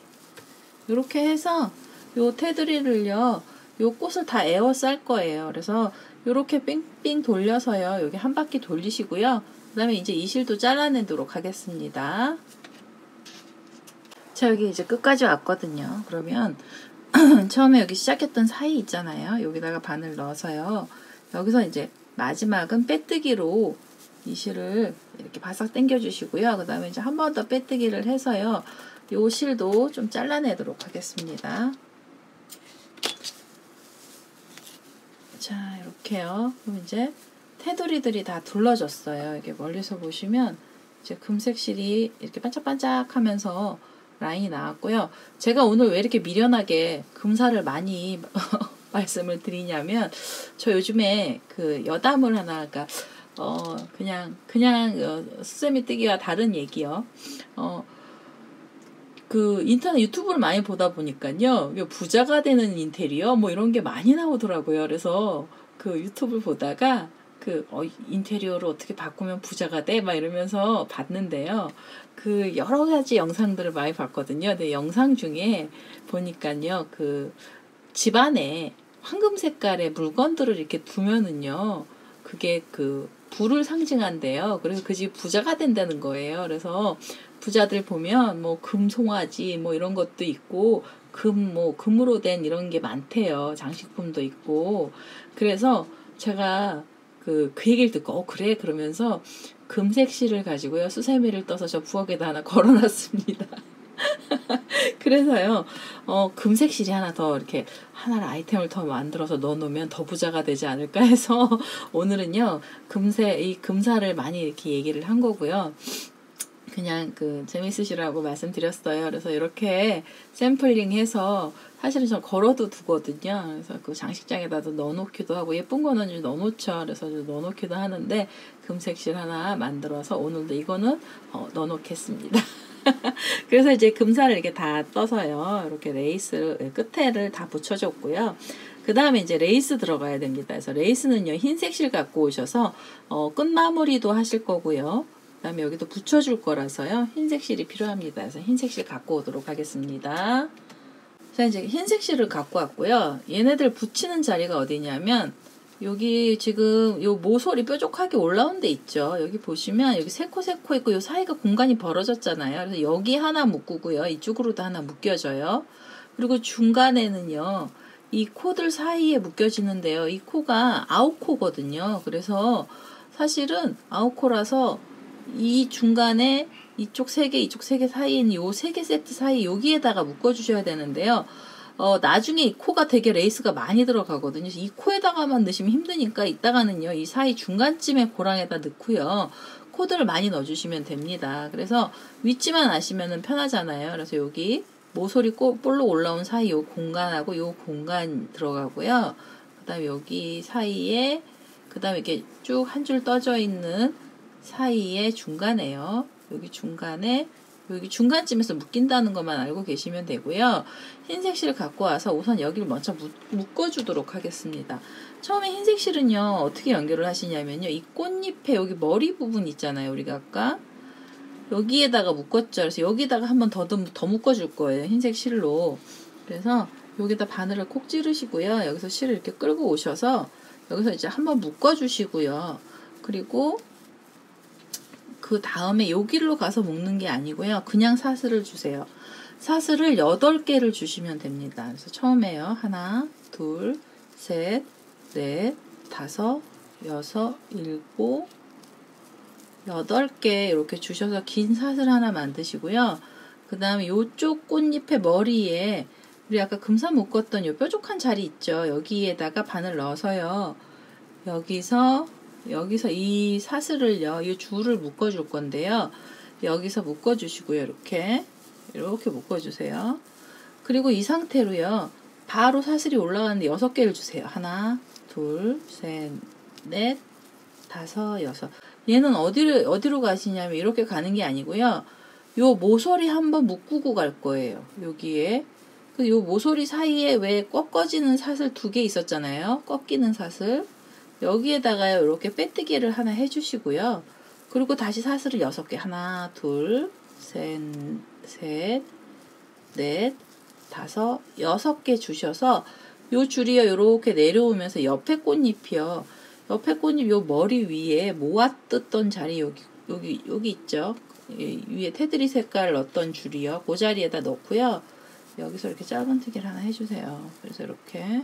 이렇게 해서 요 테두리를요, 요 꽃을 다 에워쌀 거예요. 그래서 요렇게 뺑뺑 돌려서요. 여기 한 바퀴 돌리시고요. 그 다음에 이제 이 실도 잘라내도록 하겠습니다. 자, 여기 이제 끝까지 왔거든요. 그러면 처음에 여기 시작했던 사이 있잖아요. 여기다가 바늘 넣어서요. 여기서 이제 마지막은 빼뜨기로 이 실을 이렇게 바싹 당겨 주시고요. 그 다음에 이제 한 번 더 빼뜨기를 해서요. 요 실도 좀 잘라내도록 하겠습니다. 자, 이렇게요. 그럼 이제 테두리들이 다 둘러졌어요. 이렇게 멀리서 보시면 이제 금색 실이 이렇게 반짝반짝 하면서 라인이 나왔고요. 제가 오늘 왜 이렇게 미련하게 금사를 많이 말씀을 드리냐면, 저 요즘에 그 여담을 하나, 그러니까 그냥 수세미 뜨기와 다른 얘기요. 그 인터넷 유튜브를 많이 보다 보니까요, 부자가 되는 인테리어 뭐 이런 게 많이 나오더라고요. 그래서 그 유튜브를 보다가 인테리어를 어떻게 바꾸면 부자가 돼? 막 이러면서 봤는데요. 그 여러 가지 영상들을 많이 봤거든요. 근데 영상 중에 보니까요, 그 집안에 황금 색깔의 물건들을 이렇게 두면은요, 그게 그 부를 상징한대요. 그래서 그 집 부자가 된다는 거예요. 그래서 부자들 보면 뭐 금송아지 뭐 이런 것도 있고, 금으로 된 이런 게 많대요. 장식품도 있고. 그래서 제가 그 얘기를 듣고 그래 그러면서 금색 실을 가지고요, 수세미를 떠서 저 부엌에다 하나 걸어놨습니다. 그래서요, 금색 실이 하나 더 이렇게 하나를 아이템을 더 만들어서 넣어놓으면 더 부자가 되지 않을까 해서 오늘은요, 이 금사를 많이 이렇게 얘기를 한 거고요. 그냥 재밌으시라고 말씀드렸어요. 그래서 이렇게 샘플링해서 사실은 저 걸어도 두거든요. 그래서 그 장식장에다도 넣어놓기도 하고, 예쁜 거는 좀 넣어놓죠. 그래서 좀 넣어놓기도 하는데, 금색실 하나 만들어서 오늘도 이거는 넣어놓겠습니다. 그래서 이제 금사를 이렇게 다 떠서요, 이렇게 레이스 끝에를 다 붙여줬고요. 그 다음에 이제 레이스 들어가야 됩니다. 그래서 레이스는요, 흰색 실 갖고 오셔서 끝 마무리도 하실 거고요. 그 다음에 여기도 붙여줄 거라서요, 흰색 실이 필요합니다. 그래서 흰색 실 갖고 오도록 하겠습니다. 자, 이제 흰색 실을 갖고 왔고요. 얘네들 붙이는 자리가 어디냐면, 여기 지금 요 모서리 뾰족하게 올라온 데 있죠. 여기 보시면 여기 세 코 있고 요 사이가 공간이 벌어졌잖아요. 그래서 여기 하나 묶고요. 이쪽으로도 하나 묶여져요. 그리고 중간에는요, 이 코들 사이에 묶여지는데요. 이 코가 아웃코거든요. 그래서 사실은 아웃코라서 이 중간에 이쪽 3개, 이쪽 3개 사이에 있는 요 3개 세트 사이 여기에다가 묶어주셔야 되는데요. 나중에 이 코가 되게 레이스가 많이 들어가거든요. 이 코에다가만 넣으시면 힘드니까 이따가는요, 이 사이 중간쯤에 고랑에다 넣고요. 코드를 많이 넣어주시면 됩니다. 그래서 위치만 아시면 편하잖아요. 그래서 여기 모서리 볼록 올라온 사이 요 공간하고 요 공간 들어가고요. 그 다음에 여기 사이에, 그 다음에 이렇게 쭉 한 줄 떠져 있는 사이에 중간에요. 여기 중간에, 여기 중간쯤에서 묶인다는 것만 알고 계시면 되고요. 흰색 실 갖고 와서 우선 여기를 먼저 묶어주도록 하겠습니다. 처음에 흰색 실은요, 어떻게 연결을 하시냐면요, 이 꽃잎에 여기 머리 부분 있잖아요. 우리가 아까 여기에다가 묶었죠. 그래서 여기다가 한번 더 묶어줄 거예요. 흰색 실로. 그래서 여기다 바늘을 콕 찌르시고요. 여기서 실을 이렇게 끌고 오셔서 여기서 이제 한번 묶어주시고요. 그리고 그 다음에 여기로 가서 묶는 게 아니고요. 그냥 사슬을 주세요. 사슬을 8개를 주시면 됩니다. 그래서 처음에요. 하나, 둘, 셋, 넷, 다섯, 여섯, 일곱, 8개 이렇게 주셔서 긴 사슬 하나 만드시고요. 그 다음에 이쪽 꽃잎의 머리에 우리 아까 금사 묶었던 요 뾰족한 자리 있죠. 여기에다가 바늘 넣어서요. 여기서 이 사슬을요, 이 줄을 묶어줄 건데요. 여기서 묶어주시고요. 이렇게 묶어주세요. 그리고 이 상태로요, 바로 사슬이 올라가는데 6개를 주세요. 하나, 둘, 셋, 넷, 다섯, 여섯. 얘는 어디로 가시냐면 이렇게 가는 게 아니고요. 요 모서리 한번 묶고 갈 거예요. 여기에. 요 모서리 사이에 왜 꺾어지는 사슬 2개 있었잖아요. 꺾이는 사슬. 여기에다가요, 이렇게 빼뜨기를 하나 해주시고요. 그리고 다시 사슬을 6개. 하나, 둘, 셋, 넷, 다섯, 6개 주셔서 요 줄이요, 이렇게 내려오면서 옆에 꽃잎이요. 옆에 꽃잎 요 머리 위에 모아뜯던 자리 여기 있죠. 위에 테두리 색깔 넣었던 줄이요. 그 자리에다 넣고요. 여기서 이렇게 짧은뜨기를 하나 해주세요. 그래서 이렇게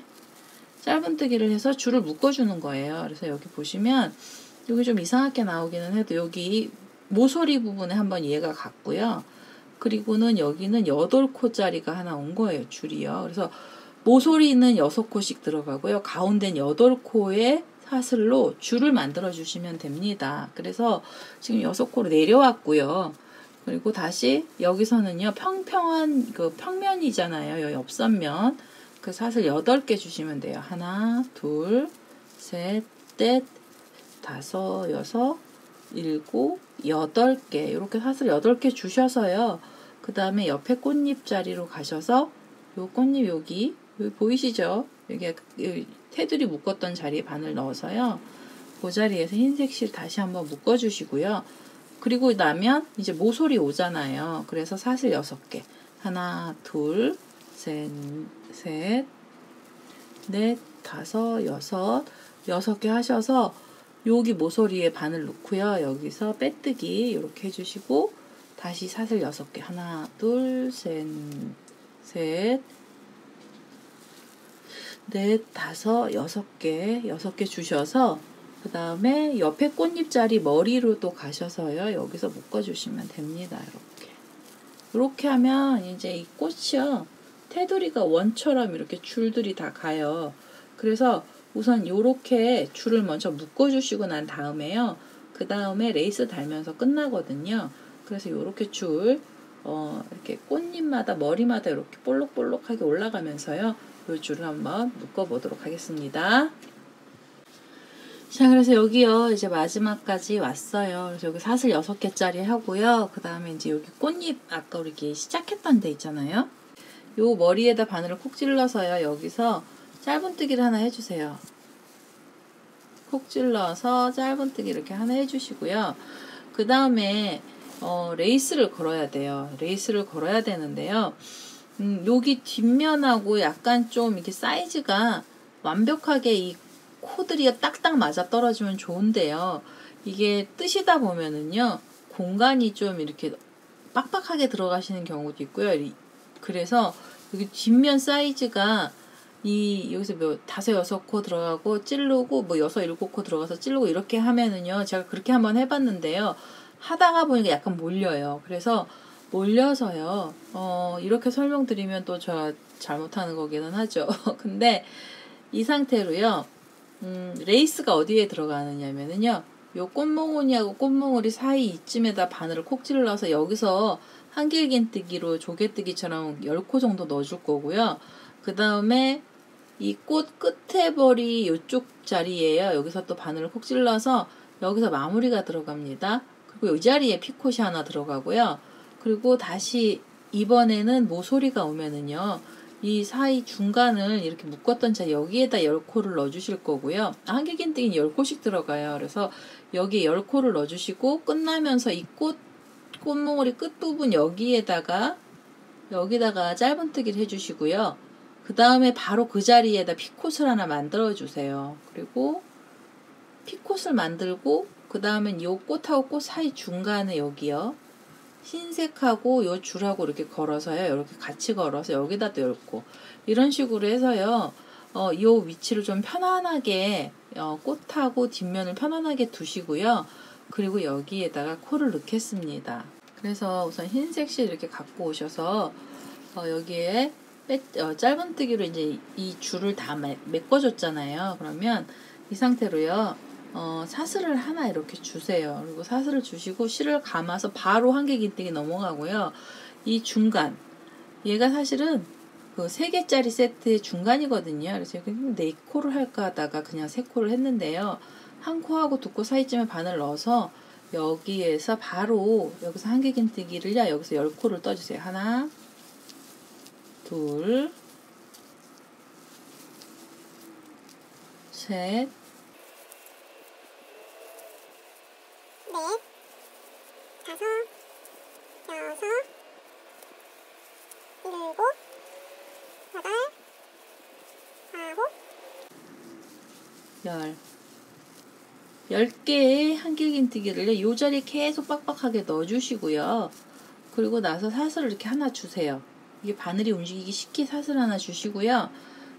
짧은뜨기를 해서 줄을 묶어주는 거예요. 그래서 여기 보시면 여기 좀 이상하게 나오기는 해도 여기 모서리 부분에 한번 얘가 갔고요. 그리고는 여기는 8코짜리가 하나 온 거예요. 줄이요. 그래서 모서리는 6코씩 들어가고요. 가운데는 8코에 사슬로 줄을 만들어 주시면 됩니다. 그래서 지금 6코로 내려왔고요. 그리고 다시 여기서는요, 평평한 그 평면이잖아요. 여기 옆선면. 그 사슬 8개 주시면 돼요. 하나, 둘, 셋, 넷, 다섯, 여섯, 일곱, 8개. 이렇게 사슬 8개 주셔서요. 그 다음에 옆에 꽃잎 자리로 가셔서 요 꽃잎 여기 보이시죠? 여기 테두리 묶었던 자리에 바늘 넣어서요. 그 자리에서 흰색 실 다시 한번 묶어주시고요. 그리고 나면 이제 모서리 오잖아요. 그래서 사슬 6개. 하나, 둘, 셋, 넷, 다섯, 여섯, 6개 하셔서 여기 모서리에 바늘 넣고요. 여기서 빼뜨기 이렇게 해주시고 다시 사슬 6개. 하나, 둘, 셋, 넷, 다섯, 6개 주셔서 그 다음에 옆에 꽃잎자리 머리로 또 가셔서요. 여기서 묶어주시면 됩니다. 이렇게 하면 이제 이 꽃이요. 테두리가 원처럼 이렇게 줄들이 다 가요. 그래서 우선 이렇게 줄을 먼저 묶어주시고 난 다음에요. 그 다음에 레이스 달면서 끝나거든요. 그래서 이렇게 줄, 이렇게 꽃잎마다 머리마다 이렇게 볼록볼록하게 올라가면서요. 이 줄을 한번 묶어보도록 하겠습니다. 자, 그래서 여기요, 이제 마지막까지 왔어요. 그래서 여기 사슬 6개짜리 하고요. 그 다음에 이제 여기 꽃잎, 아까 우리 시작했던 데 있잖아요. 요 머리에다 바늘을 콕 찔러서요. 여기서 짧은뜨기를 하나 해주세요. 콕 찔러서 짧은뜨기 이렇게 하나 해주시고요. 그 다음에 레이스를 걸어야 돼요. 레이스를 걸어야 되는데요. 여기 뒷면하고 약간 좀 이렇게 사이즈가 완벽하게 이 코들이 딱딱 맞아 떨어지면 좋은데요. 이게 뜨시다 보면은요, 공간이 좀 이렇게 빡빡하게 들어가시는 경우도 있고요. 그래서 여기 뒷면 사이즈가 여기서 뭐 5, 6코 들어가고 찌르고 뭐 6, 7코 들어가서 찌르고 이렇게 하면은요. 제가 그렇게 한번 해봤는데요. 하다가 보니까 약간 몰려요. 그래서 몰려서요. 이렇게 설명드리면 또 제가 잘못하는 거기는 하죠. 근데 이 상태로요. 레이스가 어디에 들어가느냐면요. 요 꽃몽오니하고 꽃몽오리 사이 이쯤에다 바늘을 콕 찔러서 여기서 한길긴뜨기로 조개뜨기처럼 10코 정도 넣어줄 거고요. 그 다음에 이 꽃 끝에 벌이 이쪽 자리에요. 여기서 또 바늘을 콕 찔러서 여기서 마무리가 들어갑니다. 그리고 이 자리에 피콧이 하나 들어가고요. 그리고 다시 이번에는 모서리가 오면은요. 이 사이 중간을 이렇게 묶었던 자리 여기에다 10코를 넣어주실 거고요. 한길긴뜨기는 10코씩 들어가요. 그래서 여기에 10코를 넣어주시고 끝나면서 이 꽃몽오리 끝부분 여기다가 짧은뜨기를 해주시고요. 그 다음에 바로 그 자리에다 피콧을 하나 만들어 주세요. 그리고 피콧을 만들고 그 다음엔 요 꽃하고 꽃 사이 중간에 여기요. 흰색하고 요 줄하고 이렇게 걸어서요. 이렇게 같이 걸어서 여기다 또 열고 이런 식으로 해서요. 요 위치를 좀 편안하게 꽃하고 뒷면을 편안하게 두시고요. 그리고 여기에다가 코를 넣겠습니다. 그래서 우선 흰색 실 이렇게 갖고 오셔서 여기에 짧은뜨기로 이제 이 줄을 다 메꿔줬잖아요. 그러면 이 상태로요. 사슬을 하나 이렇게 주세요. 그리고 사슬을 주시고 실을 감아서 바로 한길긴뜨기 넘어가고요. 이 중간 얘가 사실은 그 3개짜리 세트의 중간이거든요. 그래서 4코를 할까 하다가 그냥 3코를 했는데요. 1코하고 2코 사이쯤에 바늘 넣어서 여기에서 바로 여기서 한길긴뜨기를요. 여기서 10코를 떠주세요. 하나, 둘, 셋, 넷, 다섯, 여섯, 일곱, 여덟, 아홉, 10개의 한길긴뜨기를 이 자리에 계속 빡빡하게 넣어주시고요. 그리고 나서 사슬을 이렇게 하나 주세요. 이게 바늘이 움직이기 쉽게 사슬 하나 주시고요.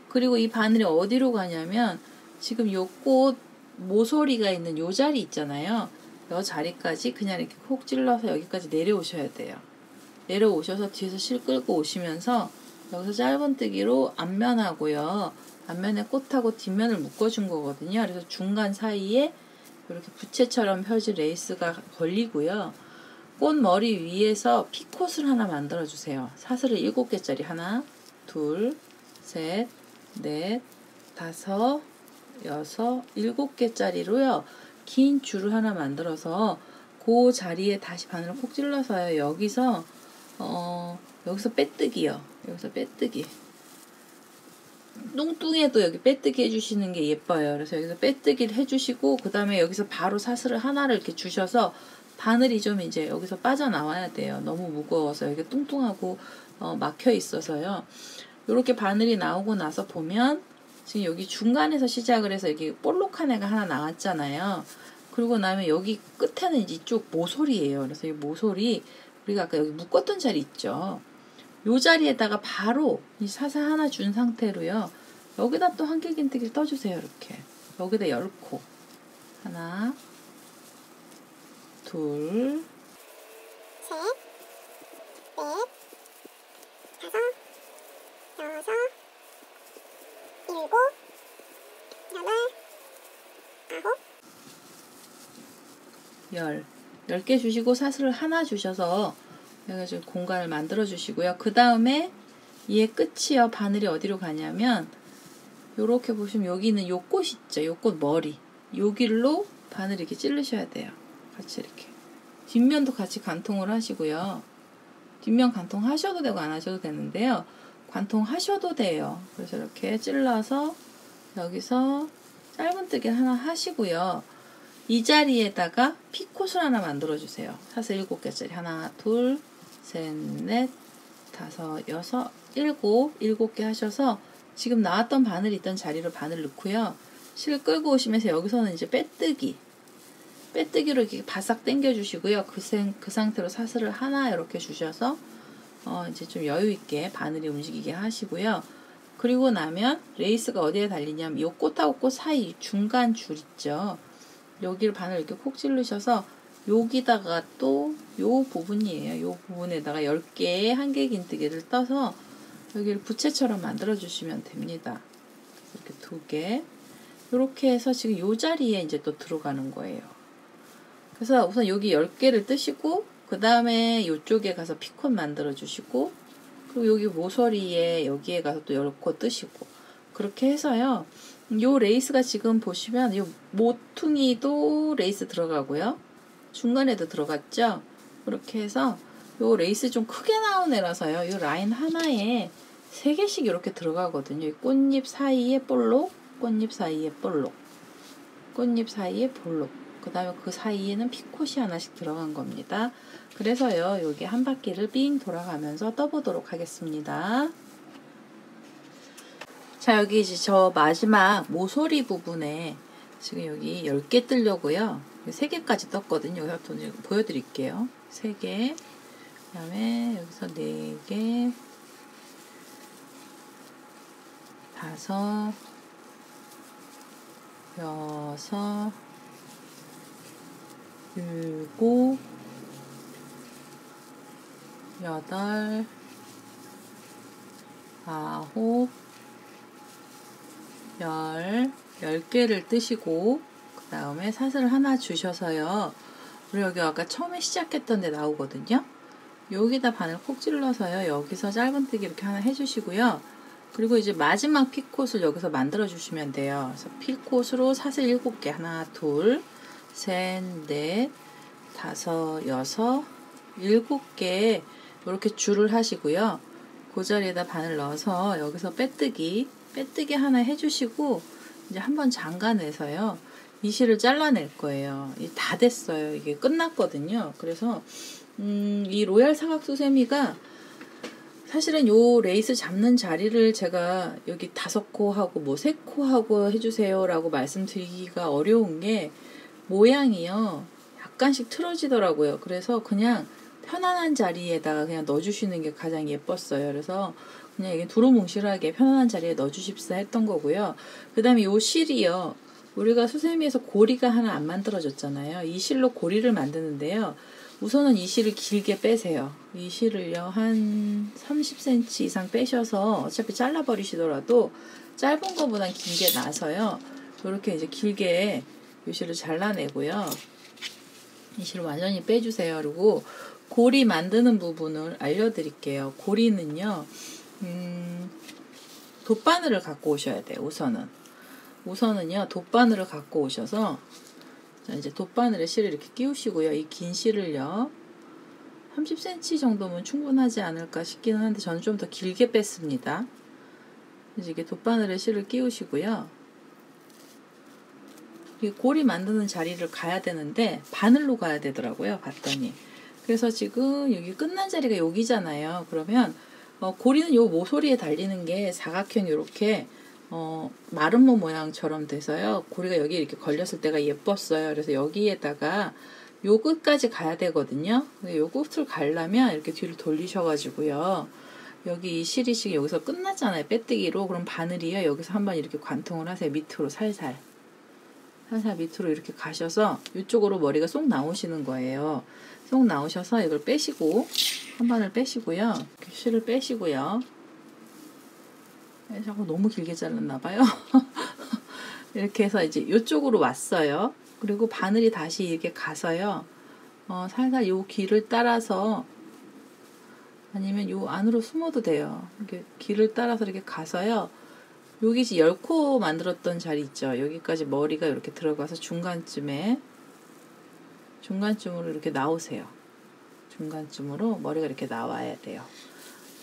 그리고 이 바늘이 어디로 가냐면 지금 요 꽃 모서리가 있는 요 자리 있잖아요. 요 자리까지 그냥 이렇게 콕 찔러서 여기까지 내려오셔야 돼요. 내려오셔서 뒤에서 실 끌고 오시면서 여기서 짧은뜨기로 앞면하고요. 앞면에 꽃하고 뒷면을 묶어준 거거든요. 그래서 중간 사이에 이렇게 부채처럼 펴진 레이스가 걸리고요. 꽃머리 위에서 피콧을 하나 만들어 주세요. 사슬을 7개짜리 하나, 둘, 셋, 넷, 다섯, 여섯, 7개짜리로요. 긴 줄을 하나 만들어서 그 자리에 다시 바늘을 콕 찔러서요. 여기서 빼뜨기요. 여기서 빼뜨기. 뚱뚱해도 여기 빼뜨기 해주시는 게 예뻐요. 그래서 여기서 빼뜨기를 해주시고 그 다음에 여기서 바로 사슬을 하나를 이렇게 주셔서 바늘이 좀 이제 여기서 빠져나와야 돼요. 너무 무거워서 여기 뚱뚱하고 막혀 있어서요. 이렇게 바늘이 나오고 나서 보면 지금 여기 중간에서 시작을 해서 여기 볼록한 애가 하나 나왔잖아요. 그리고 나면 여기 끝에는 이제 이쪽 모서리예요. 그래서 이 모서리 우리가 아까 여기 묶었던 자리 있죠. 요 자리에다가 바로 이 사슬 하나 준 상태로요. 여기다 또 한길긴뜨기를 떠주세요. 이렇게 여기다 10코 하나, 둘, 셋, 넷, 다섯, 여섯, 일곱, 여덟, 아홉, 10개 주시고 사슬을 하나 주셔서 여기가 지금 공간을 만들어 주시고요. 그 다음에 얘 끝이요. 바늘이 어디로 가냐면 요렇게 보시면 여기는 요 꽃 있죠. 요 꽃 머리 여기로 바늘 이렇게 찌르셔야 돼요. 같이 이렇게 뒷면도 같이 관통을 하시고요. 뒷면 관통하셔도 되고 안 하셔도 되는데요. 관통하셔도 돼요. 그래서 이렇게 찔러서 여기서 짧은뜨기 하나 하시고요. 이 자리에다가 피콧을 하나 만들어 주세요. 사슬 7개짜리 하나, 둘, 셋, 넷, 다섯, 여섯, 일곱 7개 하셔서 지금 나왔던 바늘이 있던 자리로 바늘 넣고요. 실 끌고 오시면서 여기서는 이제 빼뜨기로 이렇게 바싹 당겨 주시고요. 그 상태로 사슬을 하나 이렇게 주셔서 이제 좀 여유 있게 바늘이 움직이게 하시고요. 그리고 나면 레이스가 어디에 달리냐면 이 꽃하고 꽃 사이 중간 줄 있죠. 여기를 바늘 이렇게 콕 찌르셔서 여기다가 또 요 부분이에요. 요 부분에다가 10개의 한길긴뜨기를 떠서 여기를 부채처럼 만들어 주시면 됩니다. 이렇게 2개 이렇게 해서 지금 요 자리에 이제 또 들어가는 거예요. 그래서 우선 여기 10개를 뜨시고 그 다음에 이쪽에 가서 피콘 만들어 주시고 그리고 여기 모서리에 여기에 가서 또 10코 뜨시고 그렇게 해서요. 요 레이스가 지금 보시면 요 모퉁이도 레이스 들어가고요. 중간에도 들어갔죠. 그렇게 해서 요 레이스 좀 크게 나온 애라서요. 요 라인 하나에 3개씩 이렇게 들어가거든요. 이 꽃잎 사이에 볼록, 꽃잎 사이에 볼록, 꽃잎 사이에 볼록. 그 다음에 그 사이에는 피콧이 하나씩 들어간 겁니다. 그래서요. 여기 한 바퀴를 삥 돌아가면서 떠보도록 하겠습니다. 자, 여기 이제 저 마지막 모서리 부분에 지금 여기 10개 뜨려고요. 3개까지 떴거든요. 여기서 보여드릴게요. 3개, 그 다음에 여기서 4개, 5, 6, 7, 8, 9, 10개를 뜨시고 그 다음에 사슬을 하나 주셔서요. 우리 여기 아까 처음에 시작했던 데 나오거든요. 여기다 바늘 콕 찔러서요. 여기서 짧은뜨기 이렇게 하나 해주시고요. 그리고 이제 마지막 피콧을 여기서 만들어 주시면 돼요. 그래서 피콧으로 사슬 7개 하나, 둘, 셋, 넷, 5, 6, 7개 이렇게 줄을 하시고요. 그 자리에다 바늘 넣어서 여기서 빼뜨기 하나 해주시고 이제 한번 잠가내서요. 이 실을 잘라낼 거예요. 다 됐어요. 이게 끝났거든요. 그래서 이 로얄 사각수세미가 사실은 요 레이스 잡는 자리를 제가 여기 5코 하고 뭐 3코 하고 해주세요 라고 말씀드리기가 어려운 게 모양이요. 약간씩 틀어지더라고요. 그래서 그냥 편안한 자리에다가 그냥 넣어주시는 게 가장 예뻤어요. 그래서 그냥 이게 두루뭉실하게 편안한 자리에 넣어주십사 했던 거고요. 그 다음에 요 실이요. 우리가 수세미에서 고리가 하나 안 만들어졌잖아요. 이 실로 고리를 만드는데요. 우선은 이 실을 길게 빼세요. 이 실을요. 한 30cm 이상 빼셔서 어차피 잘라버리시더라도 짧은 거보단 긴 게 나서요. 이렇게 이제 길게 이 실을 잘라내고요. 이 실을 완전히 빼주세요. 그리고 고리 만드는 부분을 알려드릴게요. 고리는요. 돗바늘을 갖고 오셔야 돼요. 우선은요. 돗바늘을 갖고 오셔서 자, 이제 돗바늘에 실을 이렇게 끼우시고요. 이 긴 실을요. 30cm 정도면 충분하지 않을까 싶기는 한데 저는 좀 더 길게 뺐습니다. 이제 이게 돗바늘에 실을 끼우시고요. 이 고리 만드는 자리를 가야 되는데 바늘로 가야 되더라고요. 봤더니. 그래서 지금 여기 끝난 자리가 여기잖아요. 그러면 고리는 요 모서리에 달리는 게 사각형 이렇게 마름모 모양처럼 돼서요. 고리가 여기 이렇게 걸렸을 때가 예뻤어요. 그래서 여기에다가 요 끝까지 가야 되거든요. 근데 요 끝을 가려면 이렇게 뒤를 돌리셔가지고요. 여기 이 실이 지금 여기서 끝났잖아요. 빼뜨기로. 그럼 바늘이요. 여기서 한번 이렇게 관통을 하세요. 밑으로 살살 밑으로 이렇게 가셔서 이쪽으로 머리가 쏙 나오시는 거예요. 쏙 나오셔서 이걸 빼시고 한 바늘 빼시고요. 실을 빼시고요. 자꾸 너무 길게 잘랐나봐요. 이렇게 해서 이제 이쪽으로 왔어요. 그리고 바늘이 다시 이렇게 가서요. 살살 요 길을 따라서 아니면 요 안으로 숨어도 돼요. 이렇게 길을 따라서 이렇게 가서요. 여기 10코 만들었던 자리 있죠. 여기까지 머리가 이렇게 들어가서 중간쯤으로 이렇게 나오세요. 중간쯤으로 머리가 이렇게 나와야 돼요.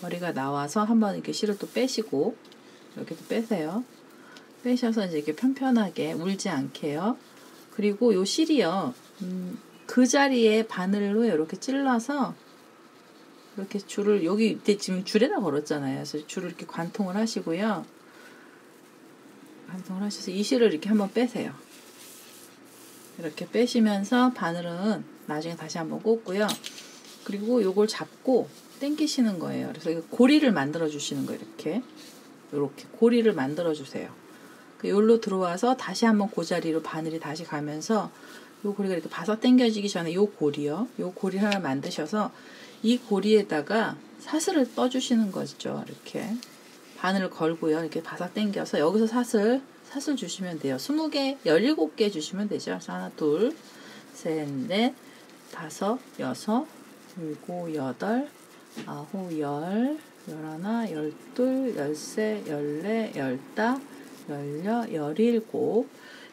머리가 나와서 한번 이렇게 실을 또 빼시고 이렇게 또 빼세요. 빼셔서 이제 이렇게 편편하게 울지 않게요. 그리고 요 실이요. 그 자리에 바늘로 이렇게 찔러서 이렇게 줄을 여기 지금 줄에다 걸었잖아요. 그래서 줄을 이렇게 관통을 하시고요. 관통을 하셔서 이 실을 이렇게 한번 빼세요. 이렇게 빼시면서 바늘은 나중에 다시 한번 꽂고요. 그리고 요걸 잡고 당기시는 거예요. 그래서 고리를 만들어 주시는 거예요. 이렇게 이렇게 고리를 만들어 주세요. 여기로 들어와서 다시 한번 그 자리로 바늘이 다시 가면서 요 고리가 이렇게 바싹 당겨지기 전에 요 고리요. 요 고리 하나 만드셔서 이 고리에다가 사슬을 떠주시는 거죠. 이렇게 바늘을 걸고요. 이렇게 바싹 당겨서 여기서 사슬 주시면 돼요. 20개, 17개 주시면 되죠. 그래서 하나, 둘, 셋, 넷, 다섯, 여섯, 일곱, 여덟, 아홉, 열, 열하나, 열둘, 열세, 열네, 열다, 열여, 열일곱,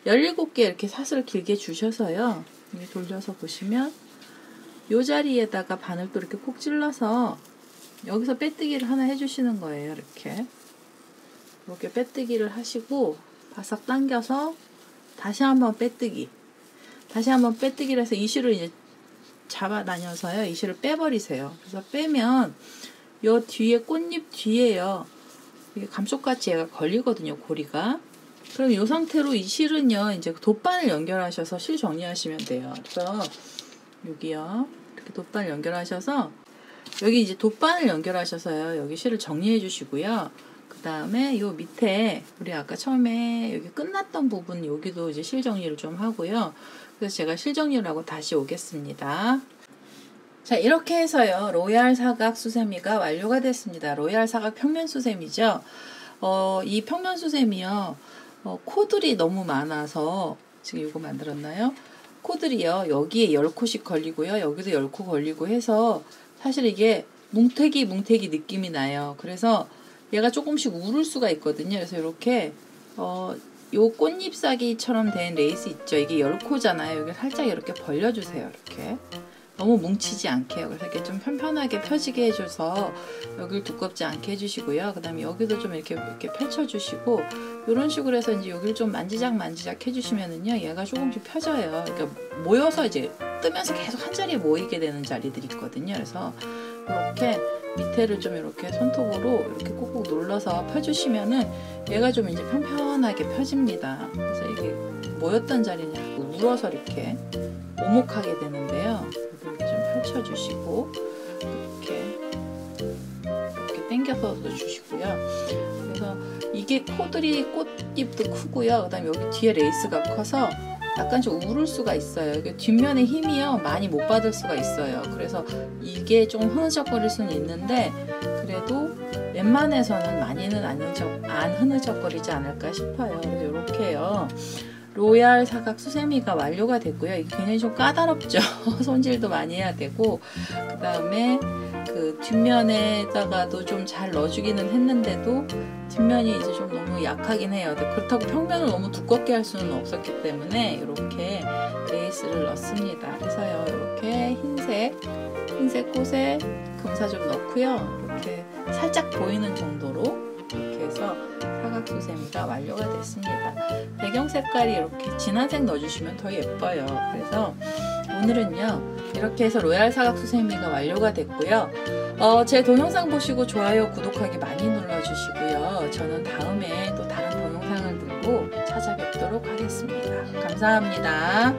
17개 이렇게 사슬을 길게 주셔서요. 이렇게 돌려서 보시면 이 자리에다가 바늘 또 이렇게 콕 찔러서 여기서 빼뜨기를 하나 해주시는 거예요. 이렇게 빼뜨기를 하시고 바싹 당겨서 다시 한번 빼뜨기. 다시 한번 빼뜨기를 해서 이 실을 이제 잡아 다녀서요. 이 실을 빼버리세요. 그래서 빼면 요 뒤에 꽃잎 뒤에요. 이게 감쪽같이 얘가 걸리거든요. 고리가. 그럼 이 상태로 이 실은요. 이제 돗바늘 연결하셔서 실 정리하시면 돼요. 그래서 여기요. 이렇게 돗바늘 연결하셔서 여기 이제 돗바늘 연결하셔서요. 여기 실을 정리해 주시고요. 그 다음에 요 밑에 우리 아까 처음에 여기 끝났던 부분 여기도 이제 실 정리를 좀 하고요. 그래서 제가 실 정리를 하고 다시 오겠습니다. 자, 이렇게 해서요. 로얄 사각 수세미가 완료가 됐습니다. 로얄 사각 평면 수세미죠. 이 평면 수세미요. 코들이 너무 많아서 지금 이거 만들었나요? 코들이요. 여기에 10코씩 걸리고요. 여기도 10코 걸리고 해서 사실 이게 뭉태기 느낌이 나요. 그래서 얘가 조금씩 우를 수가 있거든요. 그래서 이렇게 요 꽃잎사기처럼 된 레이스 있죠. 이게 10코잖아요. 여기 살짝 이렇게 벌려주세요. 이렇게 너무 뭉치지 않게요. 그래서 이렇게 좀 편편하게 펴지게 해줘서 여기를 두껍지 않게 해주시고요. 그 다음에 여기도 좀 이렇게 펼쳐주시고 이런 식으로 해서 이제 여기를 좀 만지작 해주시면은요. 얘가 조금씩 펴져요. 그러니까 모여서 이제 뜨면서 계속 한 자리에 모이게 되는 자리들이 있거든요. 그래서 이렇게 밑에를 좀 이렇게 손톱으로 이렇게 꾹꾹 눌러서 펴주시면은 얘가 좀 이제 편편하게 펴집니다. 그래서 이게 모였던 자리는 자꾸 울어서 이렇게 오목하게 되는데요. 이렇게 좀 펼쳐주시고 이렇게 당겨서 주시고요. 그래서 이게 코들이 꽃잎도 크고요. 그 다음에 여기 뒤에 레이스가 커서 약간 좀 우를 수가 있어요. 뒷면에 힘이요 많이 못 받을 수가 있어요. 그래서 이게 좀 흐느적거릴 수는 있는데 그래도 웬만해서는 많이는 안 흐느적거리지 않을까 싶어요. 그래서 이렇게요. 로얄 사각 수세미가 완료가 됐고요. 이게 굉장히 좀 까다롭죠. 손질도 많이 해야 되고 그 다음에 그 뒷면에다가도 좀 잘 넣어주기는 했는데도 뒷면이 이제 좀 너무 약하긴 해요. 그렇다고 평면을 너무 두껍게 할 수는 없었기 때문에 이렇게 레이스를 넣습니다. 그래서요. 이렇게 흰색 꽃에 금사 좀 넣고요. 이렇게 살짝 보이는 정도로 이렇게 해서 사각수세미가 완료가 됐습니다. 배경 색깔이 이렇게 진한색 넣어주시면 더 예뻐요. 그래서 오늘은요 이렇게 해서 로얄 사각수세미가 완료가 됐고요. 제 동영상 보시고 좋아요, 구독하기 많이 눌러주시고요. 저는 다음에 또 다른 동영상을 들고 찾아뵙도록 하겠습니다. 감사합니다.